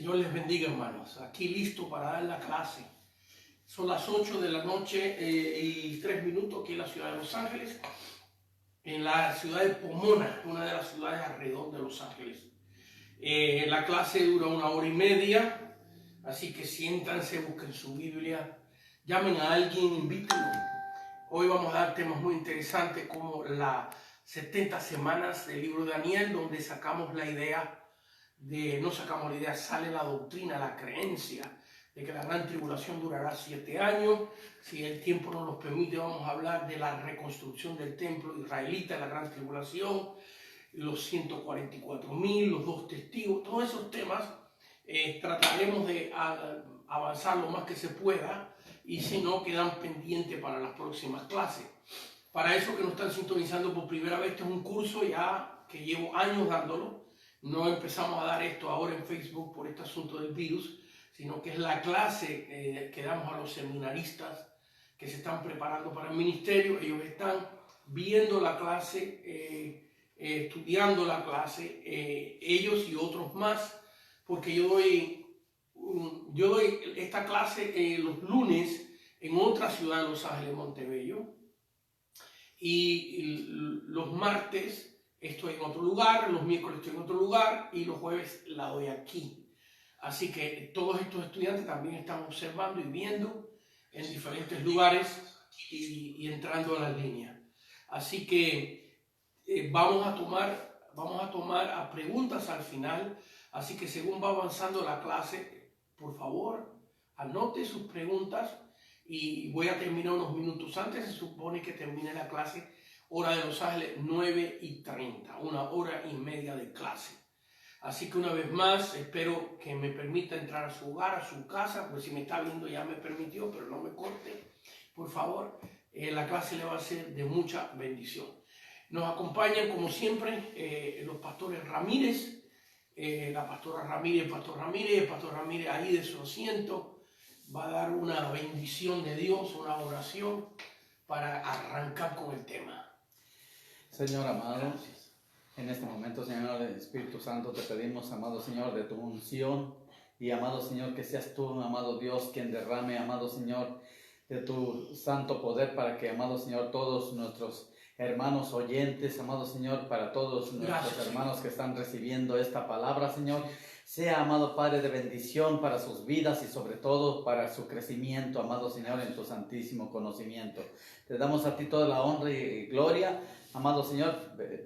Señor les bendiga, hermanos. Aquí listo para dar la clase. Son las 8 de la noche y 3 minutos aquí en la ciudad de Los Ángeles, en la ciudad de Pomona, una de las ciudades alrededor de Los Ángeles. La clase dura 1 hora y media, así que siéntanse, busquen su Biblia, llamen a alguien, invítenlo. Hoy vamos a dar temas muy interesantes como las 70 semanas del libro de Daniel, donde sacamos la idea sale la doctrina, la creencia de que la gran tribulación durará 7 años. Si el tiempo nos lo permite, vamos a hablar de la reconstrucción del templo israelita, la gran tribulación, los 144,000, los 2 testigos, todos esos temas trataremos de avanzar lo más que se pueda, y si no, quedan pendientes para las próximas clases. Para eso que nos están sintonizando por primera vez, este es un curso ya que llevo años dándolo. No empezamos a dar esto ahora en Facebook por este asunto del virus, sino que es la clase que damos a los seminaristas que se están preparando para el ministerio. Ellos están viendo la clase, estudiando la clase, ellos y otros más, porque yo doy esta clase los lunes en otra ciudad de Los Ángeles, Montebello, y los martes estoy en otro lugar, los miércoles estoy en otro lugar y los jueves la doy aquí. Así que todos estos estudiantes también están observando y viendo en diferentes lugares y entrando a la línea. Así que vamos a tomar preguntas al final. Así que según va avanzando la clase, por favor, anote sus preguntas y voy a terminar unos minutos antes. Se supone que termine la clase hora de Los Ángeles 9:30, 1 hora y media de clase. Así que una vez más, espero que me permita entrar a su hogar, a su casa, pues si me está viendo ya me permitió, pero no me corte, por favor. La clase le va a ser de mucha bendición. Nos acompañan, como siempre, los pastores Ramírez, la pastora Ramírez, el pastor Ramírez ahí de su asiento, va a dar una bendición de Dios, una oración para arrancar con el tema. Señor amado, en este momento, Señor, Espíritu Santo, te pedimos, amado Señor, de tu unción, y amado Señor, que seas tú, amado Dios, quien derrame, amado Señor, de tu santo poder, para que, amado Señor, todos nuestros hermanos oyentes, amado Señor, para todos nuestros hermanos que están recibiendo esta palabra, Señor, sea, amado Padre, de bendición para sus vidas y sobre todo para su crecimiento, amado Señor, en tu santísimo conocimiento. Te damos a ti toda la honra y gloria, amado Señor,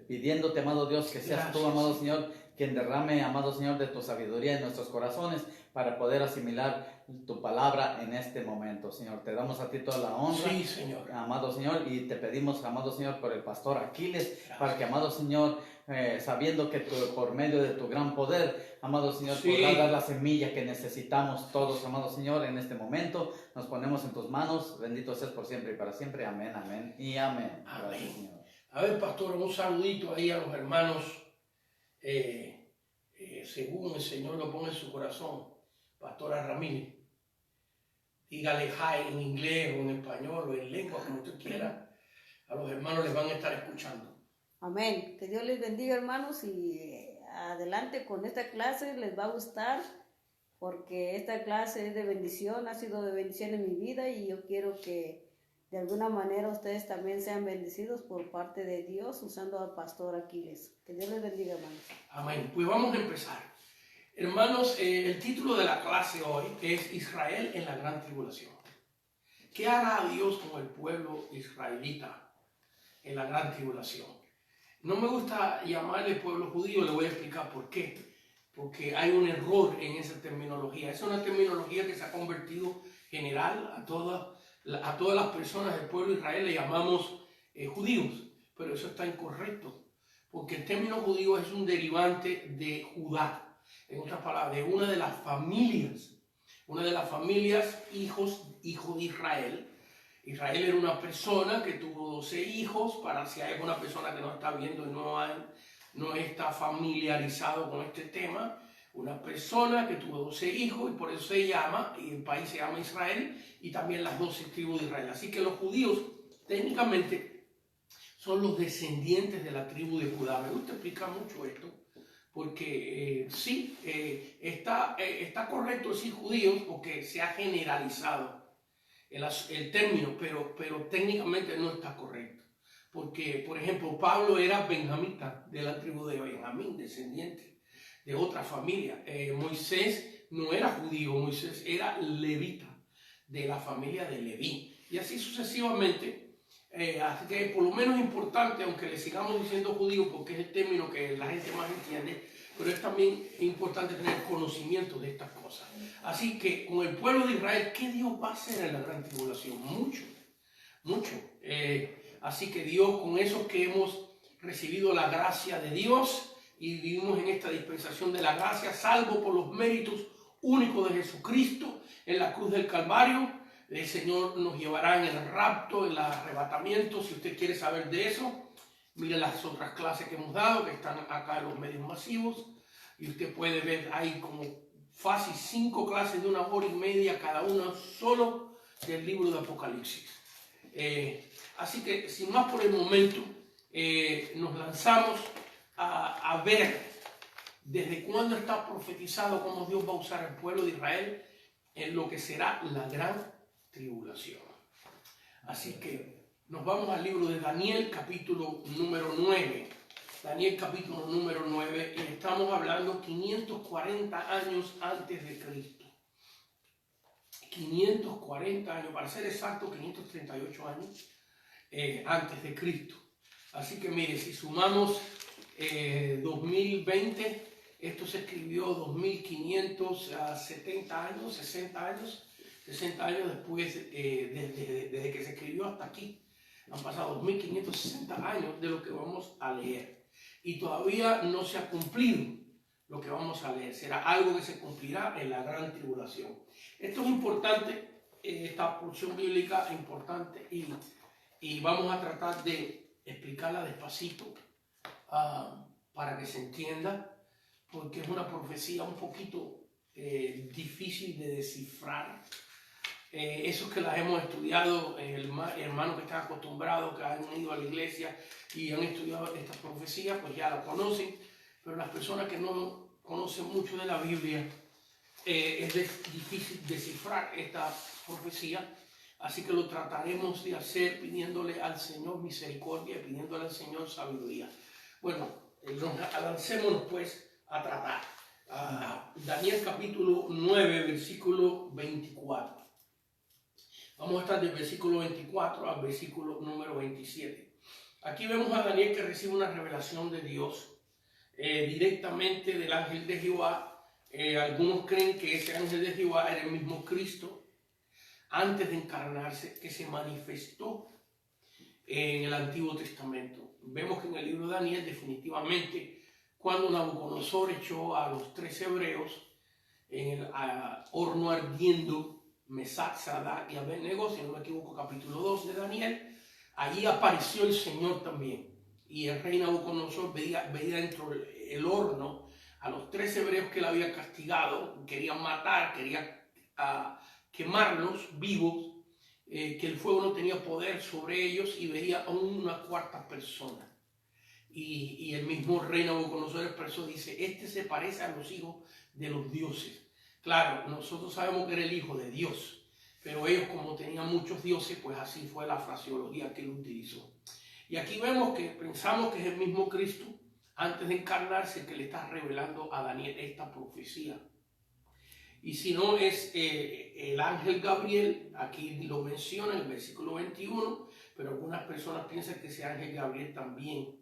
pidiéndote, amado Dios, que seas tú, amado Señor, quien derrame, amado Señor, de tu sabiduría en nuestros corazones para poder asimilar tu palabra en este momento, Señor. Te damos a ti toda la honra, sí, Señor, amado Señor, y te pedimos, amado Señor, por el pastor Aquiles, para que, amado Señor, sabiendo que por medio de tu gran poder, amado Señor, podrás dar la semilla que necesitamos todos, amado Señor, en este momento. Nos ponemos en tus manos. Bendito seas por siempre y para siempre. Amén, amén y amén. Amén. Gracias, Señor. A ver, pastor, un saludito ahí a los hermanos, según el Señor lo pone en su corazón. Pastora Ramírez, dígale hi en inglés o en español o en lengua, como usted quiera. A los hermanos les van a estar escuchando. Amén. Que Dios les bendiga, hermanos, y adelante con esta clase. Les va a gustar porque esta clase es de bendición, ha sido de bendición en mi vida, y yo quiero que de alguna manera ustedes también sean bendecidos por parte de Dios usando al pastor Aquiles. Que Dios les bendiga, hermanos. Amén. Pues vamos a empezar. Hermanos, el título de la clase hoy es Israel en la gran tribulación. ¿Qué hará Dios con el pueblo israelita en la gran tribulación? No me gusta llamarle pueblo judío, le voy a explicar por qué. Porque hay un error en esa terminología. Es una terminología que se ha convertido general a todas las personas del pueblo de Israel. Le llamamos judíos, pero eso está incorrecto. Porque el término judío es un derivante de Judá. En otras palabras, de una de las familias, hijo de Israel. Israel era una persona que tuvo 12 hijos. Para si hay alguna persona que nos está viendo y no está familiarizado con este tema, una persona que tuvo 12 hijos, y por eso se llama, y el país se llama Israel, y también las 12 tribus de Israel. Así que los judíos técnicamente son los descendientes de la tribu de Judá. Me gusta explicar mucho esto, porque sí, está correcto decir judíos porque se ha generalizado el término, pero técnicamente no está correcto. Porque, por ejemplo, Pablo era benjamita de la tribu de Benjamín, descendiente de otra familia. Moisés no era judío, Moisés era levita, de la familia de Leví. Y así sucesivamente. Así que por lo menos importante, aunque le sigamos diciendo judío porque es el término que la gente más entiende, pero es también importante tener conocimiento de estas cosas. Así que con el pueblo de Israel, ¿qué Dios va a hacer en la gran tribulación? Mucho, mucho. Así que Dios, con esos que hemos recibido la gracia de Dios y vivimos en esta dispensación de la gracia, salvo por los méritos únicos de Jesucristo en la cruz del Calvario, el Señor nos llevará en el rapto, en el arrebatamiento. Si usted quiere saber de eso, mire las otras clases que hemos dado, que están acá en los medios masivos, y usted puede ver ahí como fácil 5 clases de 1 hora y media cada una solo del libro de Apocalipsis. Así que sin más por el momento, nos lanzamos a ver desde cuándo está profetizado cómo Dios va a usar al pueblo de Israel en lo que será la gran tribulación. Así que nos vamos al libro de Daniel, capítulo número 9. Daniel, capítulo número 9, y estamos hablando 540 años antes de Cristo. 540 años, para ser exacto, 538 años antes de Cristo. Así que mire, si sumamos 2020, esto se escribió 2570 años, 60 años después, desde que se escribió hasta aquí. Han pasado 2560 años de lo que vamos a leer. Y todavía no se ha cumplido lo que vamos a leer. Será algo que se cumplirá en la gran tribulación. Esto es importante, esta porción bíblica es importante y vamos a tratar de explicarla despacito para que se entienda, porque es una profecía un poquito difícil de descifrar. Esos que las hemos estudiado, hermanos que están acostumbrados, que han ido a la iglesia y han estudiado estas profecías, pues ya la conocen, pero las personas que no conocen mucho de la Biblia, es difícil descifrar esta profecía, así que lo trataremos de hacer pidiéndole al Señor misericordia, pidiéndole al Señor sabiduría. Bueno, lancémonos pues a tratar. Daniel capítulo 9, versículo 24. Vamos a estar del versículo 24 al versículo número 27. Aquí vemos a Daniel que recibe una revelación de Dios directamente del ángel de Jehová. Algunos creen que ese ángel de Jehová era el mismo Cristo antes de encarnarse, que se manifestó en el Antiguo Testamento. Vemos que en el libro de Daniel definitivamente cuando Nabucodonosor echó a los 3 hebreos en el horno ardiendo, Mesac, Sadrach y Abednego, si no me equivoco, capítulo 2 de Daniel, allí apareció el Señor también. Y el rey Nabucodonosor veía dentro del horno a los 3 hebreos que él había castigado, querían matar, quería quemarlos vivos, que el fuego no tenía poder sobre ellos, y veía a una 4ª persona. Y el mismo rey Nabucodonosor expresó, dice, este se parece a los hijos de los dioses. Claro, nosotros sabemos que era el hijo de Dios, pero ellos, como tenían muchos dioses, pues así fue la fraseología que él utilizó. Y aquí vemos que pensamos que es el mismo Cristo antes de encarnarse que le está revelando a Daniel esta profecía. Y si no, es el ángel Gabriel, aquí lo menciona en el versículo 21, pero algunas personas piensan que ese ángel Gabriel también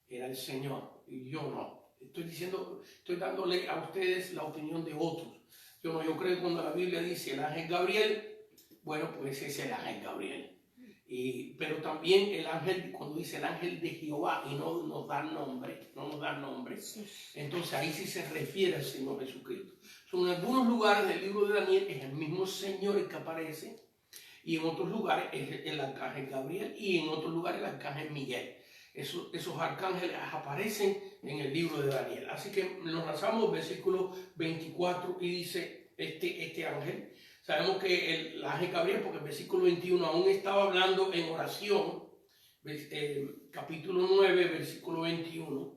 era el Señor, y yo no. Estoy dándole a ustedes la opinión de otros. Yo creo que cuando la Biblia dice el ángel Gabriel, bueno, pues ese es el ángel Gabriel. Pero también el ángel, cuando dice el ángel de Jehová y no nos da nombre, entonces ahí sí se refiere al Señor Jesucristo. En algunos lugares del libro de Daniel es el mismo Señor el que aparece, y en otros lugares es el arcángel Gabriel, y en otros lugares el arcángel Miguel. Esos arcángeles aparecen en el libro de Daniel. Así que nos lanzamos al versículo 24 y dice este ángel. Sabemos que el ángel Gabriel, porque el versículo 21 aún estaba hablando en oración, capítulo 9, versículo 21,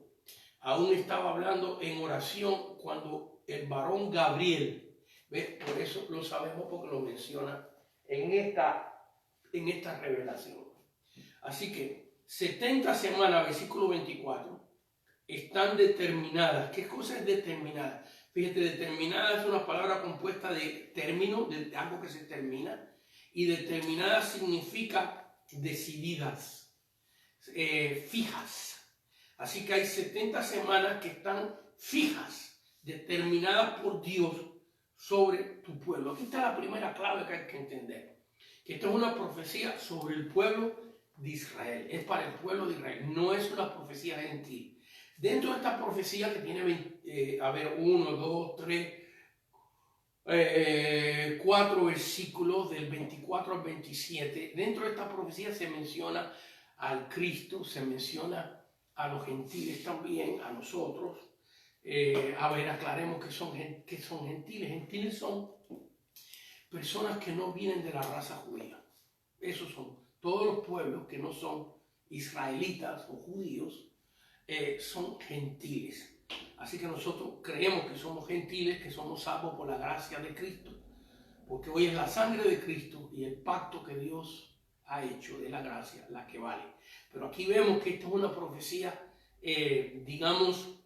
aún estaba hablando en oración cuando el varón Gabriel, ¿ves? Por eso lo sabemos porque lo menciona en esta revelación. Así que 70 semanas, versículo 24, están determinadas. ¿Qué cosa es determinada? Fíjate, determinada es una palabra compuesta de término, de algo que se termina, y determinada significa decididas, fijas. Así que hay 70 semanas que están fijas, determinadas por Dios sobre tu pueblo. Aquí está la primera clave que hay que entender, que esto es una profecía sobre el pueblo de Israel, es para el pueblo de Israel, no es una profecía gentil. Dentro de esta profecía que tiene, 1, 2, 3, 4 versículos del 24 al 27, dentro de esta profecía se menciona al Cristo, se menciona a los gentiles también, a nosotros. Aclaremos que son gentiles. Gentiles son personas que no vienen de la raza judía. Esos son todos los pueblos que no son israelitas o judíos, son gentiles. Así que nosotros creemos que somos gentiles, que somos salvos por la gracia de Cristo, porque hoy es la sangre de Cristo y el pacto que Dios ha hecho de la gracia la que vale. Pero aquí vemos que esta es una profecía, digamos,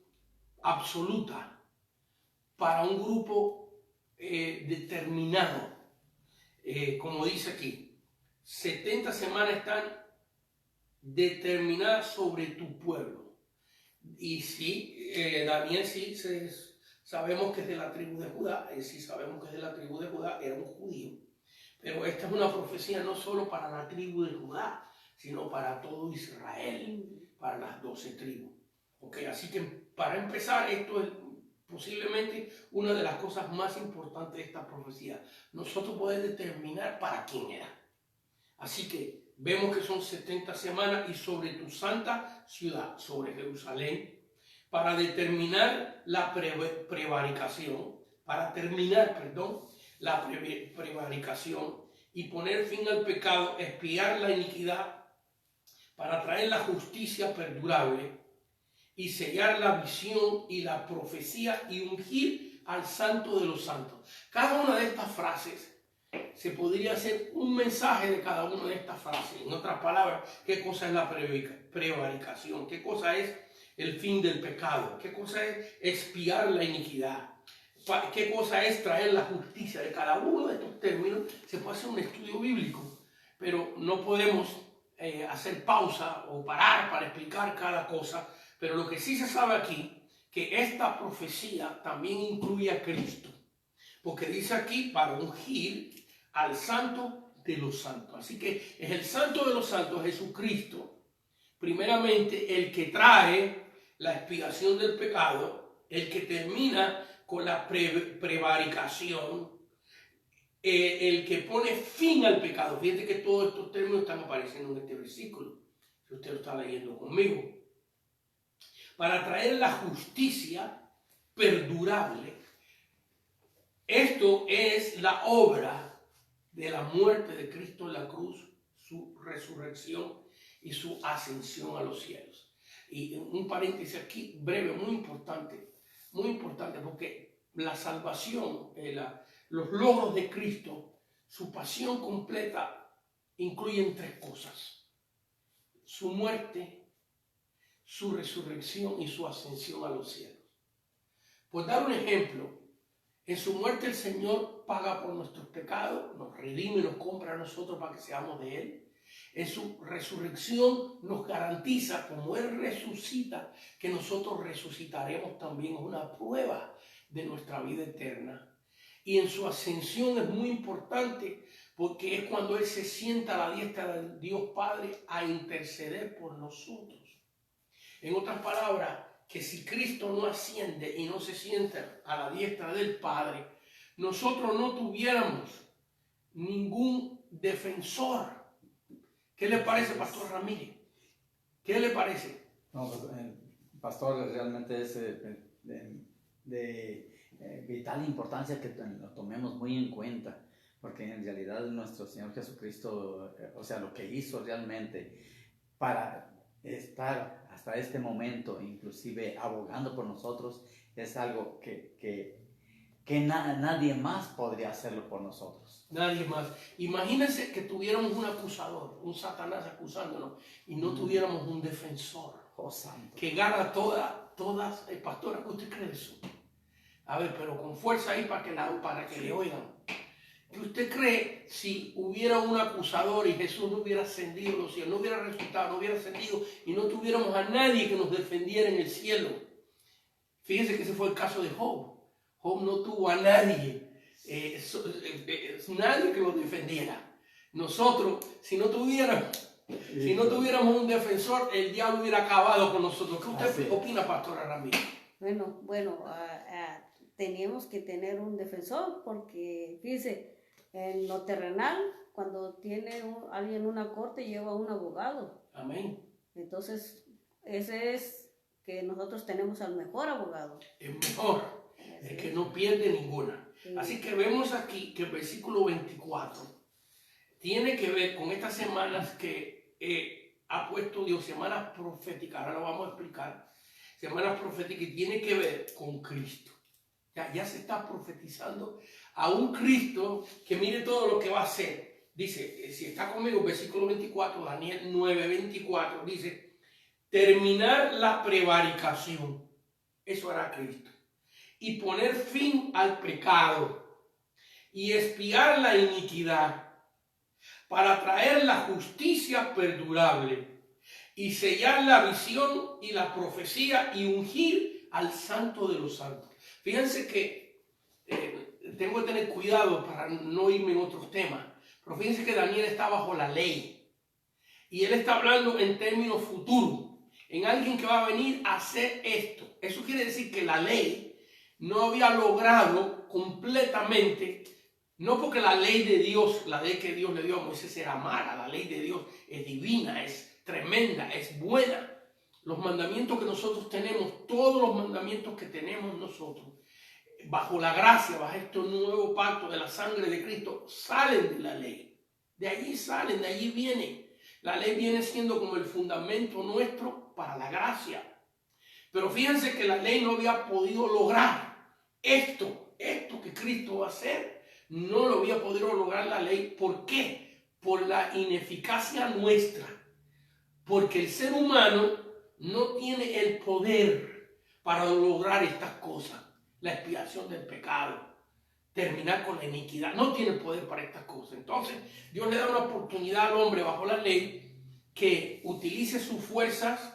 absoluta para un grupo determinado. Como dice aquí, 70 semanas están determinadas sobre tu pueblo. Y sí, Daniel sí sabemos que es de la tribu de Judá, sí sabemos que es de la tribu de Judá, era un judío. Pero esta es una profecía no solo para la tribu de Judá, sino para todo Israel, para las 12 tribus. Okay, así que para empezar, esto es posiblemente una de las cosas más importantes de esta profecía. Nosotros podemos determinar para quién era. Así que vemos que son 70 semanas y sobre tu santa ciudad, sobre Jerusalén, para determinar la prevaricación, la prevaricación y poner fin al pecado, expiar la iniquidad, para traer la justicia perdurable y sellar la visión y la profecía y ungir al santo de los santos. Cada una de estas frases se podría hacer un mensaje de cada una de estas frases. En otras palabras, ¿qué cosa es la prevaricación? ¿Qué cosa es el fin del pecado? ¿Qué cosa es expiar la iniquidad? ¿Qué cosa es traer la justicia? De cada uno de estos términos se puede hacer un estudio bíblico, pero no podemos hacer pausa o parar para explicar cada cosa. Pero lo que sí se sabe aquí, que esta profecía también incluye a Cristo, porque dice aquí para ungir al santo de los santos. Así que es el santo de los santos, Jesucristo, primeramente el que trae la expiación del pecado, el que termina con la prevaricación, el que pone fin al pecado. Fíjense que todos estos términos están apareciendo en este versículo, si usted lo está leyendo conmigo. Para traer la justicia perdurable. Esto es la obra de la muerte de Cristo en la cruz, su resurrección y su ascensión a los cielos. Y un paréntesis aquí breve, muy importante, porque la salvación, los logros de Cristo, su pasión completa, incluyen 3 cosas: su muerte, su resurrección y su ascensión a los cielos. Por dar un ejemplo, en su muerte el Señor paga por nuestros pecados, nos redime y nos compra a nosotros para que seamos de Él. En su resurrección nos garantiza, como Él resucita, que nosotros resucitaremos también. Es una prueba de nuestra vida eterna. Y en su ascensión es muy importante, porque es cuando Él se sienta a la diestra del Dios Padre a interceder por nosotros. En otras palabras, que si Cristo no asciende y no se sienta a la diestra del Padre, nosotros no tuviéramos ningún defensor. ¿Qué le parece, Pastor Ramírez? ¿Qué le parece? No, pastor, realmente es de vital importancia que lo tomemos muy en cuenta, porque en realidad nuestro Señor Jesucristo, o sea, lo que hizo realmente para estar hasta este momento, inclusive abogando por nosotros, es algo que nadie más podría hacerlo por nosotros. Nadie más. Imagínense que tuviéramos un acusador, un Satanás acusándonos, y no tuviéramos un defensor Oh, santo. que gana todas, pastora, ¿qué usted cree de eso? A ver, pero con fuerza ahí para que le oigan. ¿Qué usted cree si hubiera un acusador y Jesús no hubiera ascendido los cielos, no hubiera resucitado, no hubiera ascendido y no tuviéramos a nadie que nos defendiera en el cielo? Fíjense que ese fue el caso de Job. Job no tuvo a nadie, nadie que lo defendiera. Nosotros, si no tuviéramos un defensor, el diablo hubiera acabado con nosotros. ¿Qué usted opina, pastora Ramírez? Bueno, teníamos que tener un defensor porque, fíjese, en lo terrenal, cuando tiene alguien una corte, lleva un abogado. Amén. Entonces, ese es que nosotros tenemos al mejor abogado. El mejor, el que no pierde ninguna. Sí. Así que vemos aquí que el versículo 24 tiene que ver con estas semanas que ha puesto Dios, semanas proféticas, ahora lo vamos a explicar, semanas proféticas, y tiene que ver con Cristo. Ya se está profetizando a un Cristo que mire todo lo que va a hacer. Dice, si está conmigo, versículo 24, Daniel 9, 24, dice, terminar la prevaricación, eso hará Cristo, y poner fin al pecado, y expiar la iniquidad, para traer la justicia perdurable, y sellar la visión y la profecía, y ungir al Santo de los Santos. Fíjense que tengo que tener cuidado para no irme en otros temas, pero fíjense que Daniel está bajo la ley, y él está hablando en términos futuros, en alguien que va a venir a hacer esto. Eso quiere decir que la ley no había logrado completamente, no porque la ley de Dios, la ley que Dios le dio a Moisés era mala, la ley de Dios es divina, es tremenda, es buena. Los mandamientos que nosotros tenemos, todos los mandamientos que tenemos nosotros, bajo la gracia, bajo este nuevo pacto de la sangre de Cristo, salen de la ley. De allí salen, de allí vienen. La ley viene siendo como el fundamento nuestro para la gracia. Pero fíjense que la ley no había podido lograr esto que Cristo va a hacer. No lo había podido lograr la ley. ¿Por qué? Por la ineficacia nuestra. Porque el ser humano no tiene el poder para lograr estas cosas. La expiación del pecado, terminar con la iniquidad. No tiene poder para estas cosas. Entonces, Dios le da una oportunidad al hombre bajo la ley que utilice sus fuerzas,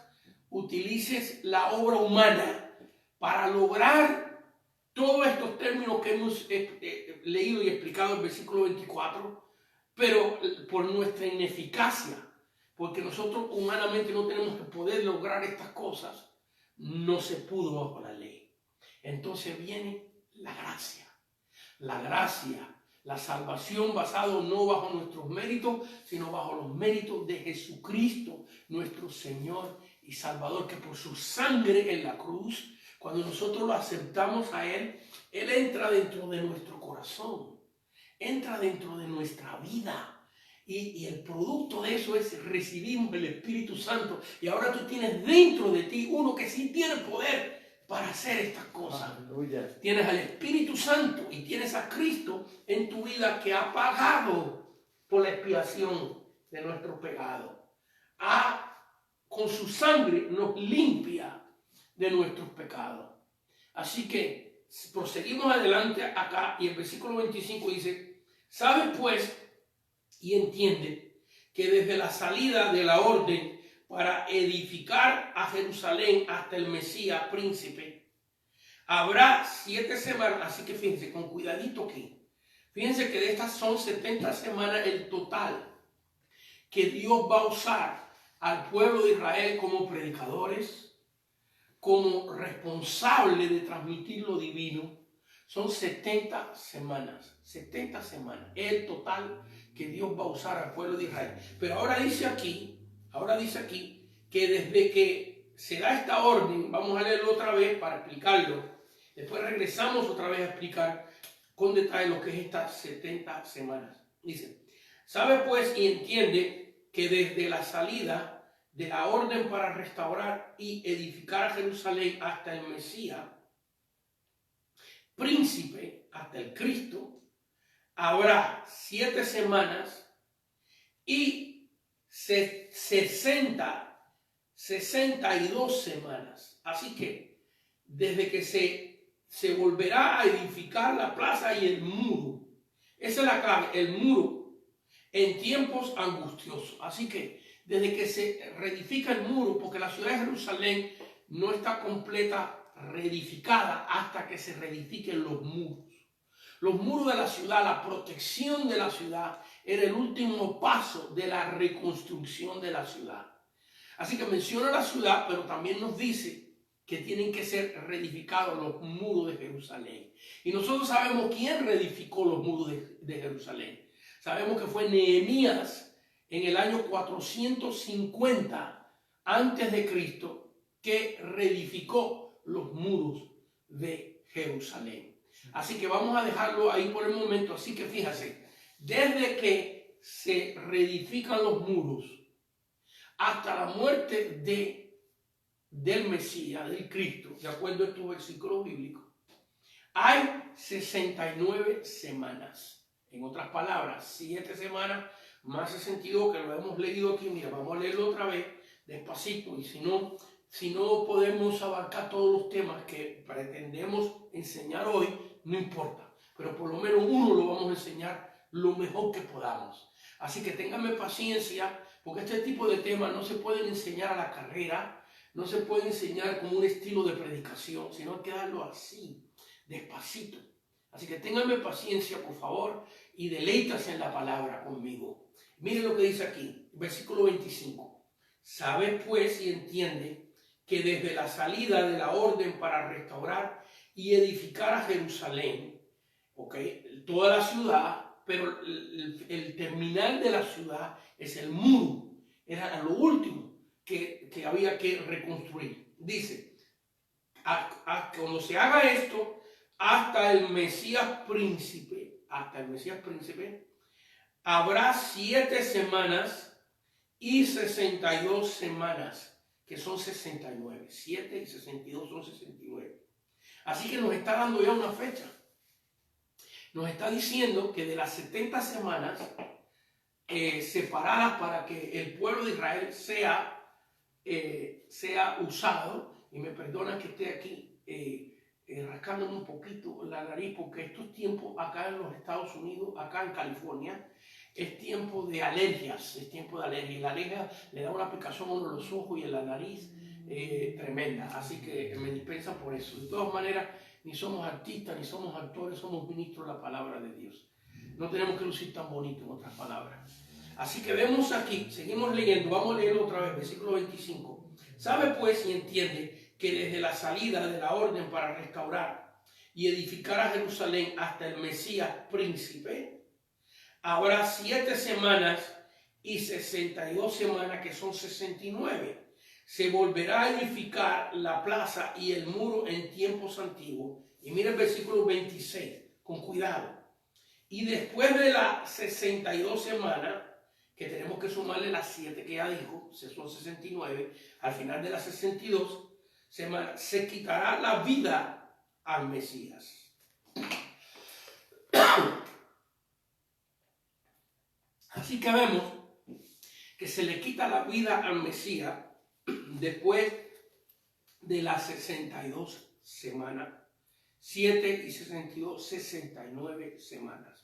utilice la obra humana para lograr todos estos términos que hemos leído y explicado en el versículo 24, pero por nuestra ineficacia, porque nosotros humanamente no tenemos el poder de lograr estas cosas, no se pudo bajo la ley. Entonces viene la gracia, la salvación basado no bajo nuestros méritos, sino bajo los méritos de Jesucristo, nuestro Señor y Salvador, que por su sangre en la cruz, cuando nosotros lo aceptamos a Él, Él entra dentro de nuestro corazón, entra dentro de nuestra vida. Y el producto de eso es recibimos el Espíritu Santo. Y ahora tú tienes dentro de ti uno que sí tiene poder para hacer estas cosas. Aleluya. Tienes al Espíritu Santo y tienes a Cristo en tu vida que ha pagado por la expiación de nuestro pecado. Con su sangre nos limpia de nuestros pecados. Así que proseguimos adelante acá y el versículo 25 dice, ¿sabes pues y entiende que desde la salida de la orden para edificar a Jerusalén hasta el Mesías príncipe, habrá 7 semanas, así que fíjense, con cuidadito aquí, fíjense que de estas son 70 semanas el total que Dios va a usar al pueblo de Israel como predicadores, como responsables de transmitir lo divino. Son 70 semanas, el total que Dios va a usar al pueblo de Israel. Pero ahora dice aquí que desde que se da esta orden, vamos a leerlo otra vez para explicarlo, después regresamos otra vez a explicar con detalle lo que es estas 70 semanas. Dice, sabe pues y entiende que desde la salida de la orden para restaurar y edificar a Jerusalén hasta el Mesías, príncipe, hasta el Cristo, habrá 7 semanas y 62 semanas. Así que desde que se volverá a edificar la plaza y el muro, esa es la clave, el muro, en tiempos angustiosos. Así que desde que se reedifica el muro, porque la ciudad de Jerusalén no está completa, reedificada, hasta que se reedifiquen los muros. Los muros de la ciudad, la protección de la ciudad, era el último paso de la reconstrucción de la ciudad. Así que menciona la ciudad, pero también nos dice que tienen que ser reedificados los muros de Jerusalén. Y nosotros sabemos quién reedificó los muros de Jerusalén. Sabemos que fue Nehemías en el año 450 antes de Cristo que reedificó los muros de Jerusalén. Así que vamos a dejarlo ahí por el momento. Así que fíjate, desde que se reedifican los muros hasta la muerte del Mesías, del Cristo, de acuerdo a estos versículos bíblicos, hay 69 semanas. En otras palabras, 7 semanas más 62 que lo hemos leído aquí. Mira, vamos a leerlo otra vez despacito, y si no podemos abarcar todos los temas que pretendemos enseñar hoy, no importa, pero por lo menos uno lo vamos a enseñar lo mejor que podamos. Así que ténganme paciencia, porque este tipo de temas no se pueden enseñar a la carrera, no se puede enseñar como un estilo de predicación, sino hay que darlo así, despacito. Así que ténganme paciencia, por favor, y deleítense en la palabra conmigo. Miren lo que dice aquí, versículo 25. Sabe pues y entiende que desde la salida de la orden para restaurar y edificar a Jerusalén, toda la ciudad, pero el terminal de la ciudad es el muro, era lo último que había que reconstruir. Dice, cuando se haga esto, hasta el Mesías príncipe, habrá 7 semanas y 62 semanas, que son 69. 7 y 62 son 69. Así que nos está dando ya una fecha. Nos está diciendo que de las 70 semanas separadas para que el pueblo de Israel sea usado, y me perdonan que esté aquí rascándome un poquito la nariz, porque estos tiempos acá en los Estados Unidos, acá en California, es tiempo de alergias, y la alergia le da una picazón en los ojos y en la nariz tremenda, así que me dispensan por eso. De todas maneras, ni somos artistas, ni somos actores, somos ministros de la palabra de Dios. No tenemos que lucir tan bonito, en otras palabras. Así que vemos aquí, seguimos leyendo, vamos a leerlo otra vez, versículo 25. Sabe pues y entiende que desde la salida de la orden para restaurar y edificar a Jerusalén hasta el Mesías príncipe, habrá 7 semanas y 62 semanas, que son 69. Se volverá a edificar la plaza y el muro en tiempos antiguos. Y mira el versículo 26, con cuidado. Y después de las 62 semanas, que tenemos que sumarle las 7 que ya dijo, son 69, al final de las 62 semanas, se quitará la vida al Mesías. Así que vemos que se le quita la vida al Mesías después de las 62 semanas, 7 y 62, 69 semanas.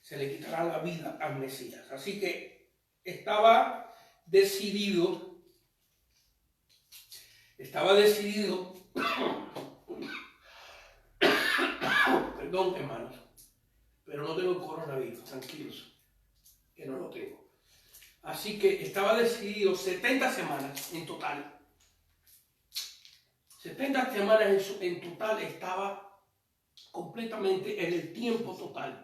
Se le quitará la vida al Mesías. Así que estaba decidido, perdón, hermanos, pero no tengo coronavirus, tranquilos, que no lo tengo. Así que estaba decidido 70 semanas en total. 70 semanas en total estaba completamente en el tiempo total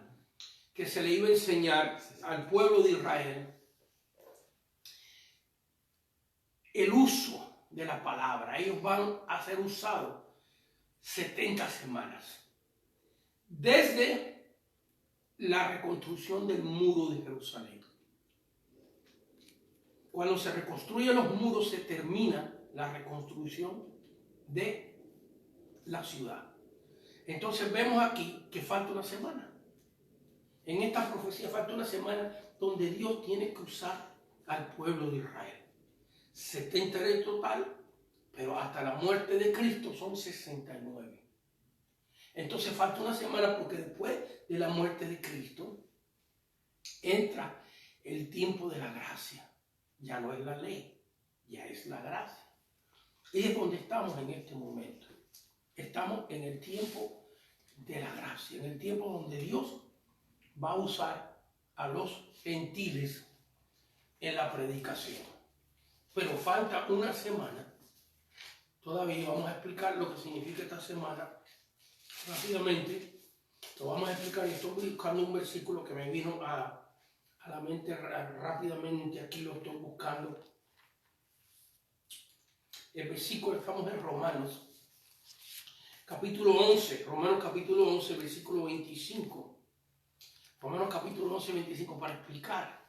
que se le iba a enseñar al pueblo de Israel el uso de la palabra. Ellos van a ser usados 70 semanas. Desde la reconstrucción del muro de Jerusalén. cuando se reconstruyen los muros, se termina la reconstrucción de la ciudad. Entonces vemos aquí que falta una semana. En esta profecía falta una semana donde Dios tiene que usar al pueblo de Israel. 70 en total, pero hasta la muerte de Cristo son 69. Entonces falta una semana porque después de la muerte de Cristo entra el tiempo de la gracia. Ya no es la ley, ya es la gracia. Y es donde estamos en este momento. Estamos en el tiempo de la gracia, en el tiempo donde Dios va a usar a los gentiles en la predicación. Pero falta una semana. Todavía vamos a explicar lo que significa esta semana rápidamente. Lo vamos a explicar. Estoy buscando un versículo que me vino a la mente rápidamente. Aquí lo estoy buscando. El versículo, estamos en Romanos capítulo 11, Romanos capítulo 11, versículo 25. Romanos capítulo 11, 25, para explicar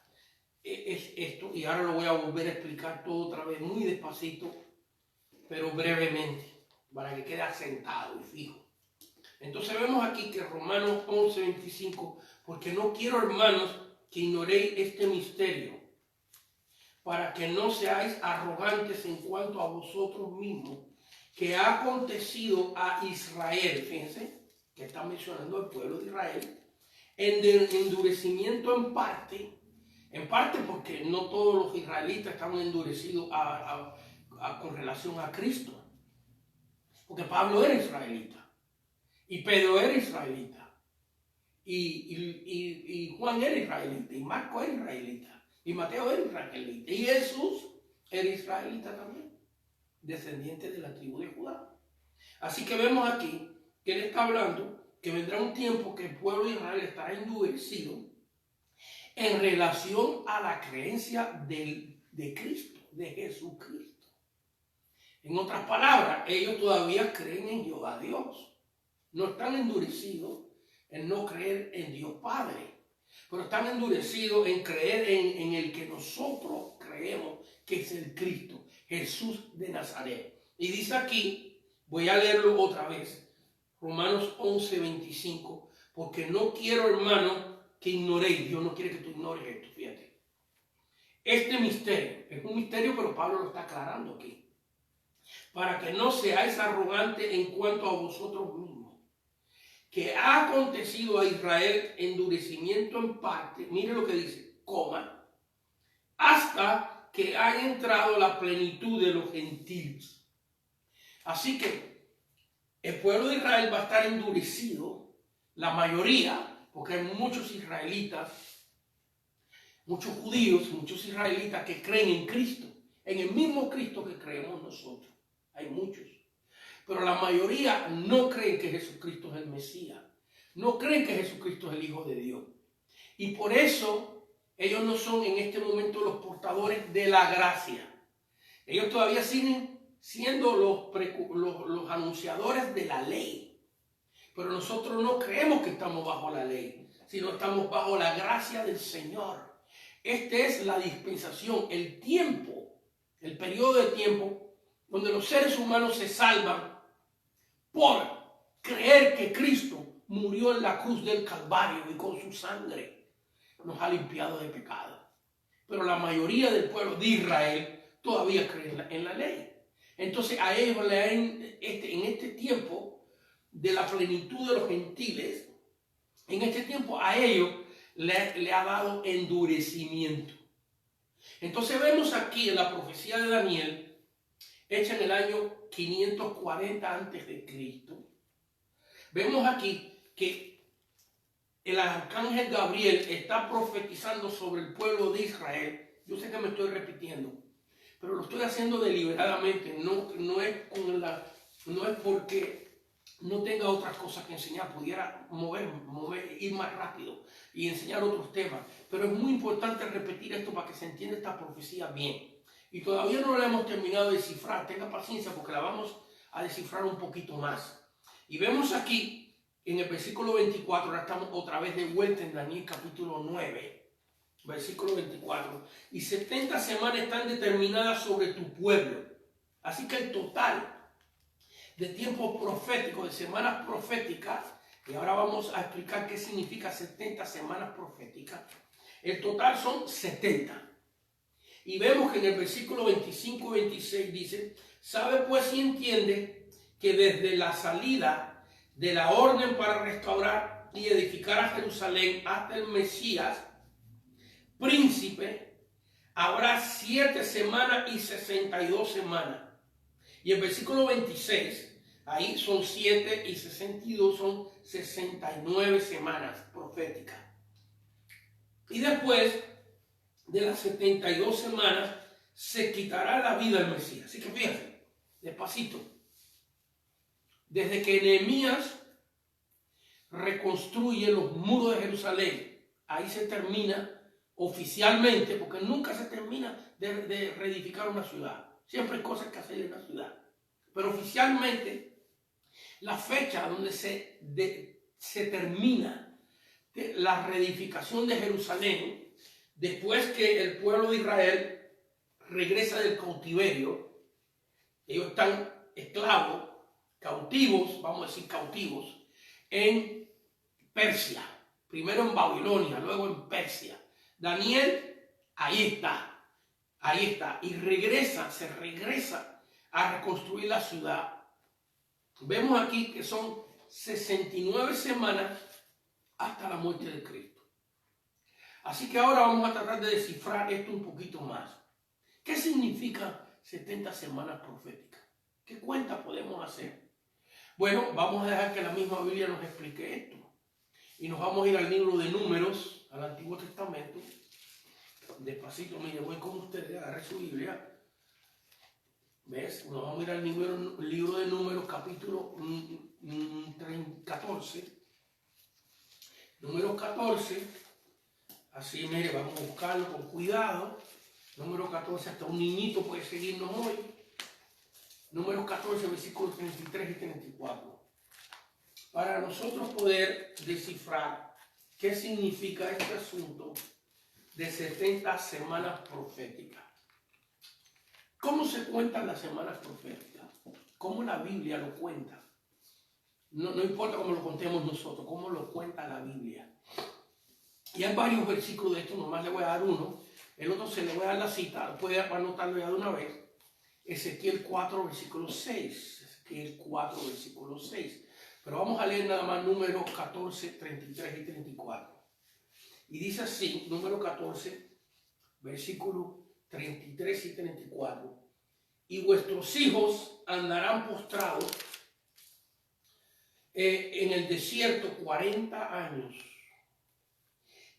es esto, y ahora lo voy a volver a explicar todo otra vez, muy despacito, pero brevemente, para que quede asentado y fijo. Entonces vemos aquí que Romanos 11, 25, porque no quiero, hermanos, que ignoréis este misterio, para que no seáis arrogantes en cuanto a vosotros mismos, que ha acontecido a Israel, fíjense, que está mencionando al pueblo de Israel, en endurecimiento en parte porque no todos los israelitas estaban endurecidos con relación a Cristo, porque Pablo era israelita, y Pedro era israelita, y Juan era israelita, y Marco era israelita, y Mateo era israelita, y Jesús era israelita también, descendiente de la tribu de Judá. Así que vemos aquí que él está hablando que vendrá un tiempo que el pueblo de Israel estará endurecido en relación a la creencia de Cristo, de Jesucristo. En otras palabras, ellos todavía creen en Jehová Dios. No están endurecidos en no creer en Dios Padre, pero están endurecidos en creer en el que nosotros creemos que es el Cristo, Jesús de Nazaret. Y dice aquí, voy a leerlo otra vez, Romanos 11, 25, porque no quiero, hermano, que ignoréis. Dios no quiere que tú ignores esto, fíjate. Este misterio, es un misterio, pero Pablo lo está aclarando aquí. Para que no seáis arrogantes en cuanto a vosotros mismos, que ha acontecido a Israel endurecimiento en parte, mire lo que dice, coma, hasta que ha entrado la plenitud de los gentiles. Así que el pueblo de Israel va a estar endurecido, la mayoría, porque hay muchos israelitas, muchos judíos, muchos israelitas que creen en Cristo, en el mismo Cristo que creemos nosotros. Hay muchos. Pero la mayoría no creen que Jesucristo es el Mesías. No creen que Jesucristo es el Hijo de Dios. Y por eso ellos no son en este momento los portadores de la gracia. Ellos todavía siguen siendo los anunciadores de la ley. Pero nosotros no creemos que estamos bajo la ley, sino estamos bajo la gracia del Señor. Esta es la dispensación, el tiempo, el periodo de tiempo donde los seres humanos se salvan por creer que Cristo murió en la cruz del Calvario y con su sangre nos ha limpiado de pecado. Pero la mayoría del pueblo de Israel todavía cree en la ley. Entonces a ellos en este tiempo de la plenitud de los gentiles, en este tiempo a ellos le ha dado endurecimiento. Entonces vemos aquí en la profecía de Daniel, hecha en el año 540 antes de Cristo, vemos aquí que el arcángel Gabriel está profetizando sobre el pueblo de Israel. Yo sé que me estoy repitiendo, pero lo estoy haciendo deliberadamente, no es porque no tenga otras cosas que enseñar, pudiera ir más rápido y enseñar otros temas, pero es muy importante repetir esto para que se entienda esta profecía bien. Y todavía no la hemos terminado de descifrar, tenga paciencia porque la vamos a descifrar un poquito más. Y vemos aquí en el versículo 24, ahora estamos otra vez de vuelta en Daniel capítulo 9. versículo 24. Y 70 semanas están determinadas sobre tu pueblo. Así que el total de tiempo profético, de semanas proféticas, y ahora vamos a explicar qué significa 70 semanas proféticas. El total son 70. Y vemos que en el versículo 25 y 26 dice: sabe pues y entiende que desde la salida de la orden para restaurar y edificar a Jerusalén hasta el Mesías, príncipe, habrá 7 semanas y 62 semanas. Y el versículo 26, ahí son 7 y 62, son 69 semanas proféticas. Y después de las 72 semanas se quitará la vida del Mesías. Así que fíjense, despacito. Desde que Nehemías reconstruye los muros de Jerusalén, ahí se termina oficialmente, porque nunca se termina de reedificar una ciudad. Siempre hay cosas que hacer en la ciudad. Pero oficialmente, la fecha donde se termina la reedificación de Jerusalén, después que el pueblo de Israel regresa del cautiverio, ellos están esclavos, cautivos, vamos a decir cautivos, en Persia. Primero en Babilonia, luego en Persia. Daniel, ahí está. Y se regresa a reconstruir la ciudad. Vemos aquí que son 69 semanas hasta la muerte de Cristo. Así que ahora vamos a tratar de descifrar esto un poquito más. ¿Qué significa 70 semanas proféticas? ¿Qué cuenta podemos hacer? Bueno, vamos a dejar que la misma Biblia nos explique esto. Y nos vamos a ir al libro de Números, al Antiguo Testamento. Despacito, mire, voy con ustedes, agarre su Biblia. ¿Ves? Nos vamos a ir al libro de Números, capítulo 14. Número 14. Así, mire, vamos a buscarlo con cuidado. Número 14, hasta un niñito puede seguirnos hoy. Número 14, versículos 33 y 34. Para nosotros poder descifrar qué significa este asunto de 70 semanas proféticas. ¿Cómo se cuentan las semanas proféticas? ¿Cómo la Biblia lo cuenta? No importa cómo lo contemos nosotros, cómo lo cuenta la Biblia. Y hay varios versículos de esto, nomás le voy a dar uno. El otro se le voy a dar la cita, puede anotarlo ya de una vez. Ezequiel 4, versículo 6. Ezequiel 4, versículo 6. Pero vamos a leer nada más Números 14, 33 y 34. Y dice así, Número 14, versículo 33 y 34. Y vuestros hijos andarán postrados en el desierto 40 años.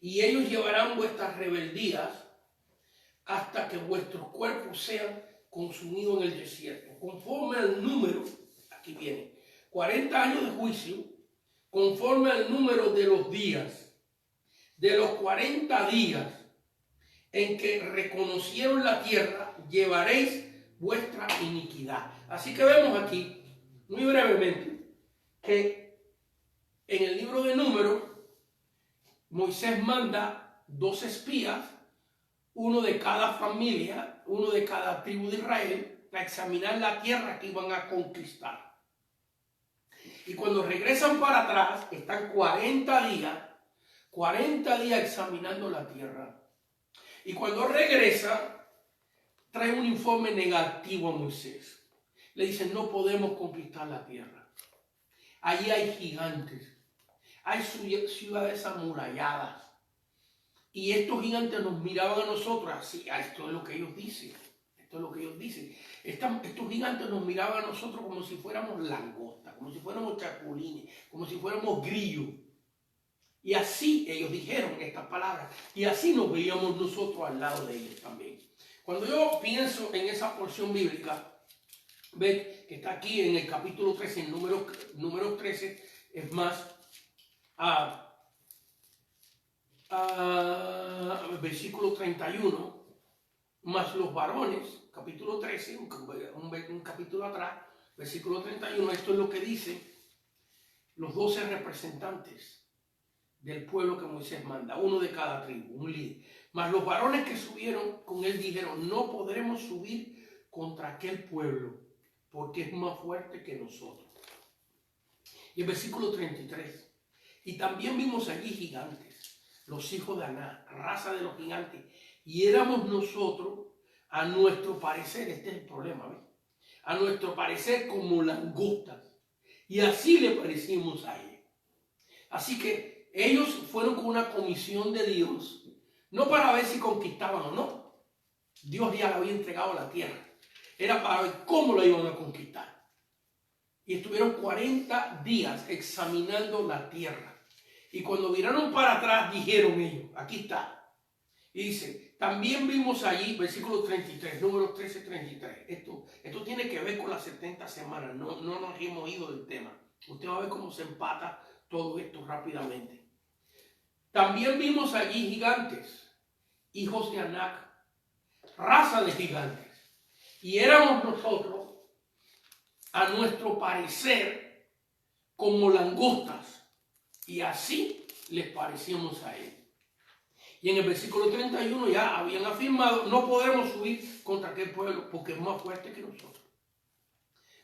Y ellos llevarán vuestras rebeldías hasta que vuestros cuerpos sean consumidos en el desierto. Conforme al número, aquí viene, 40 años de juicio, conforme al número de los días, de los 40 días en que reconocieron la tierra, llevaréis vuestra iniquidad. Así que vemos aquí, muy brevemente, que en el libro de Números, Moisés manda 2 espías, uno de cada familia, uno de cada tribu de Israel, a examinar la tierra que iban a conquistar. Y cuando regresan para atrás, están 40 días examinando la tierra. Y cuando regresa, trae un informe negativo a Moisés. Le dicen, no podemos conquistar la tierra. Allí hay gigantes. Hay ciudades amuralladas. Y estos gigantes nos miraban a nosotros así. Esto es lo que ellos dicen. Esto es lo que ellos dicen. Estos gigantes nos miraban a nosotros como si fuéramos langostas, como si fuéramos chapulines, como si fuéramos grillos. Y así ellos dijeron estas palabras. Y así nos veíamos nosotros al lado de ellos también. Cuando yo pienso en esa porción bíblica, ve que está aquí en el capítulo 13, en número 13, es más, versículo 31, más los varones, capítulo 13, un capítulo atrás, versículo 31, esto es lo que dicen los 12 representantes del pueblo que Moisés manda, uno de cada tribu, un líder. Mas los varones que subieron con él dijeron, no podremos subir contra aquel pueblo, porque es más fuerte que nosotros. Y el versículo 33, y también vimos allí gigantes, los hijos de Aná, raza de los gigantes, y éramos nosotros, a nuestro parecer, este es el problema, ¿ves? A nuestro parecer como langostas, y así le parecimos a ellos. Así que ellos fueron con una comisión de Dios, no para ver si conquistaban o no. Dios ya le había entregado la tierra. Era para ver cómo la iban a conquistar. Y estuvieron 40 días examinando la tierra. Y cuando miraron para atrás, dijeron ellos, aquí está. Y dice, también vimos allí, versículo 33, número 13-33. Esto tiene que ver con las 70 semanas. No nos hemos ido del tema. Usted va a ver cómo se empata todo esto rápidamente. También vimos allí gigantes, hijos de Anac, raza de gigantes. Y éramos nosotros, a nuestro parecer, como langostas. Y así les parecíamos a él. Y en el versículo 31 ya habían afirmado, no podremos subir contra aquel pueblo porque es más fuerte que nosotros.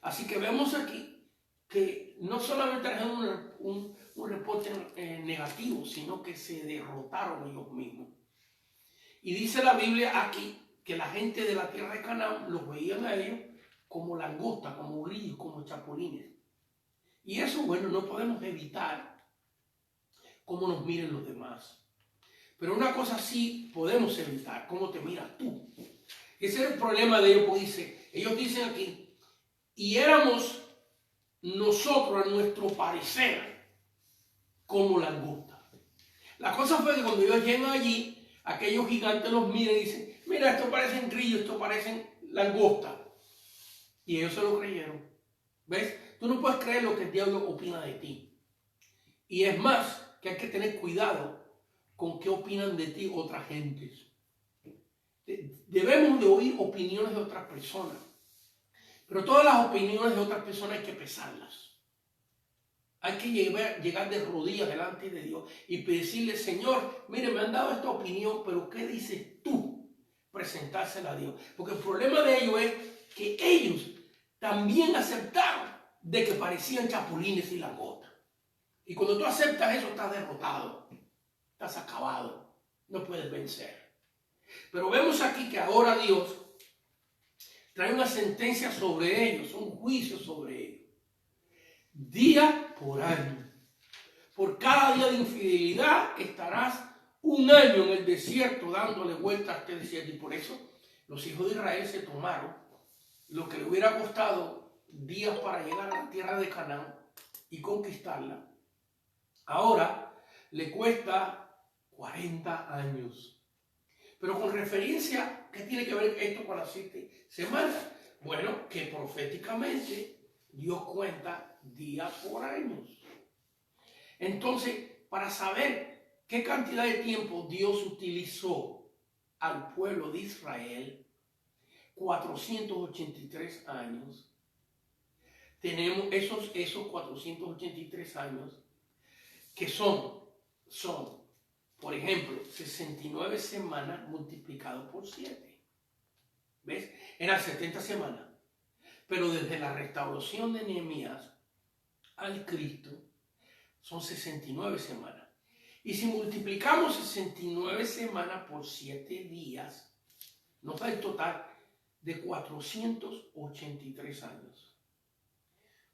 Así que vemos aquí que no solamente trajeron un reporte negativo, sino que se derrotaron ellos mismos. Y dice la Biblia aquí que la gente de la tierra de Canaán los veían a ellos como langostas, como grillos, como chapulines. Y eso, bueno, no podemos evitar cómo nos miren los demás. Pero una cosa sí podemos evitar, cómo te miras tú. Ese es el problema de ellos, porque ellos dicen aquí, y éramos nosotros a nuestro parecer como langosta. La cosa fue que cuando ellos llegan allí, aquellos gigantes los miran y dicen, mira, esto parecen grillos, esto parecen langostas. Y ellos se lo creyeron. ¿Ves? Tú no puedes creer lo que el diablo opina de ti. Y es más, que hay que tener cuidado con qué opinan de ti otras gentes. Debemos de oír opiniones de otras personas. Pero todas las opiniones de otras personas hay que pesarlas. Hay que llegar de rodillas delante de Dios y decirle, Señor, mire, me han dado esta opinión, pero ¿qué dices tú? Presentársela a Dios. Porque el problema de ellos es que ellos también aceptaron de que parecían chapulines y langostas. Y cuando tú aceptas eso, estás derrotado. Estás acabado. No puedes vencer. Pero vemos aquí que ahora Dios trae una sentencia sobre ellos, un juicio sobre ellos. Día por año. Por cada día de infidelidad estarás un año en el desierto dándole vueltas a este desierto. Y por eso los hijos de Israel se tomaron lo que le hubiera costado días para llegar a la tierra de Canaán y conquistarla. Ahora le cuesta 40 años. Pero con referencia, ¿qué tiene que ver esto con las 7 semanas? Bueno, que proféticamente Dios cuenta días por años. Entonces, para saber qué cantidad de tiempo Dios utilizó al pueblo de Israel, 483 años, tenemos esos 483 años que son, por ejemplo, 69 semanas multiplicado por 7. ¿Ves? Eran 70 semanas. Pero desde la restauración de Nehemías al Cristo son 69 semanas. Y si multiplicamos 69 semanas por 7 días, nos da el total de 483 años.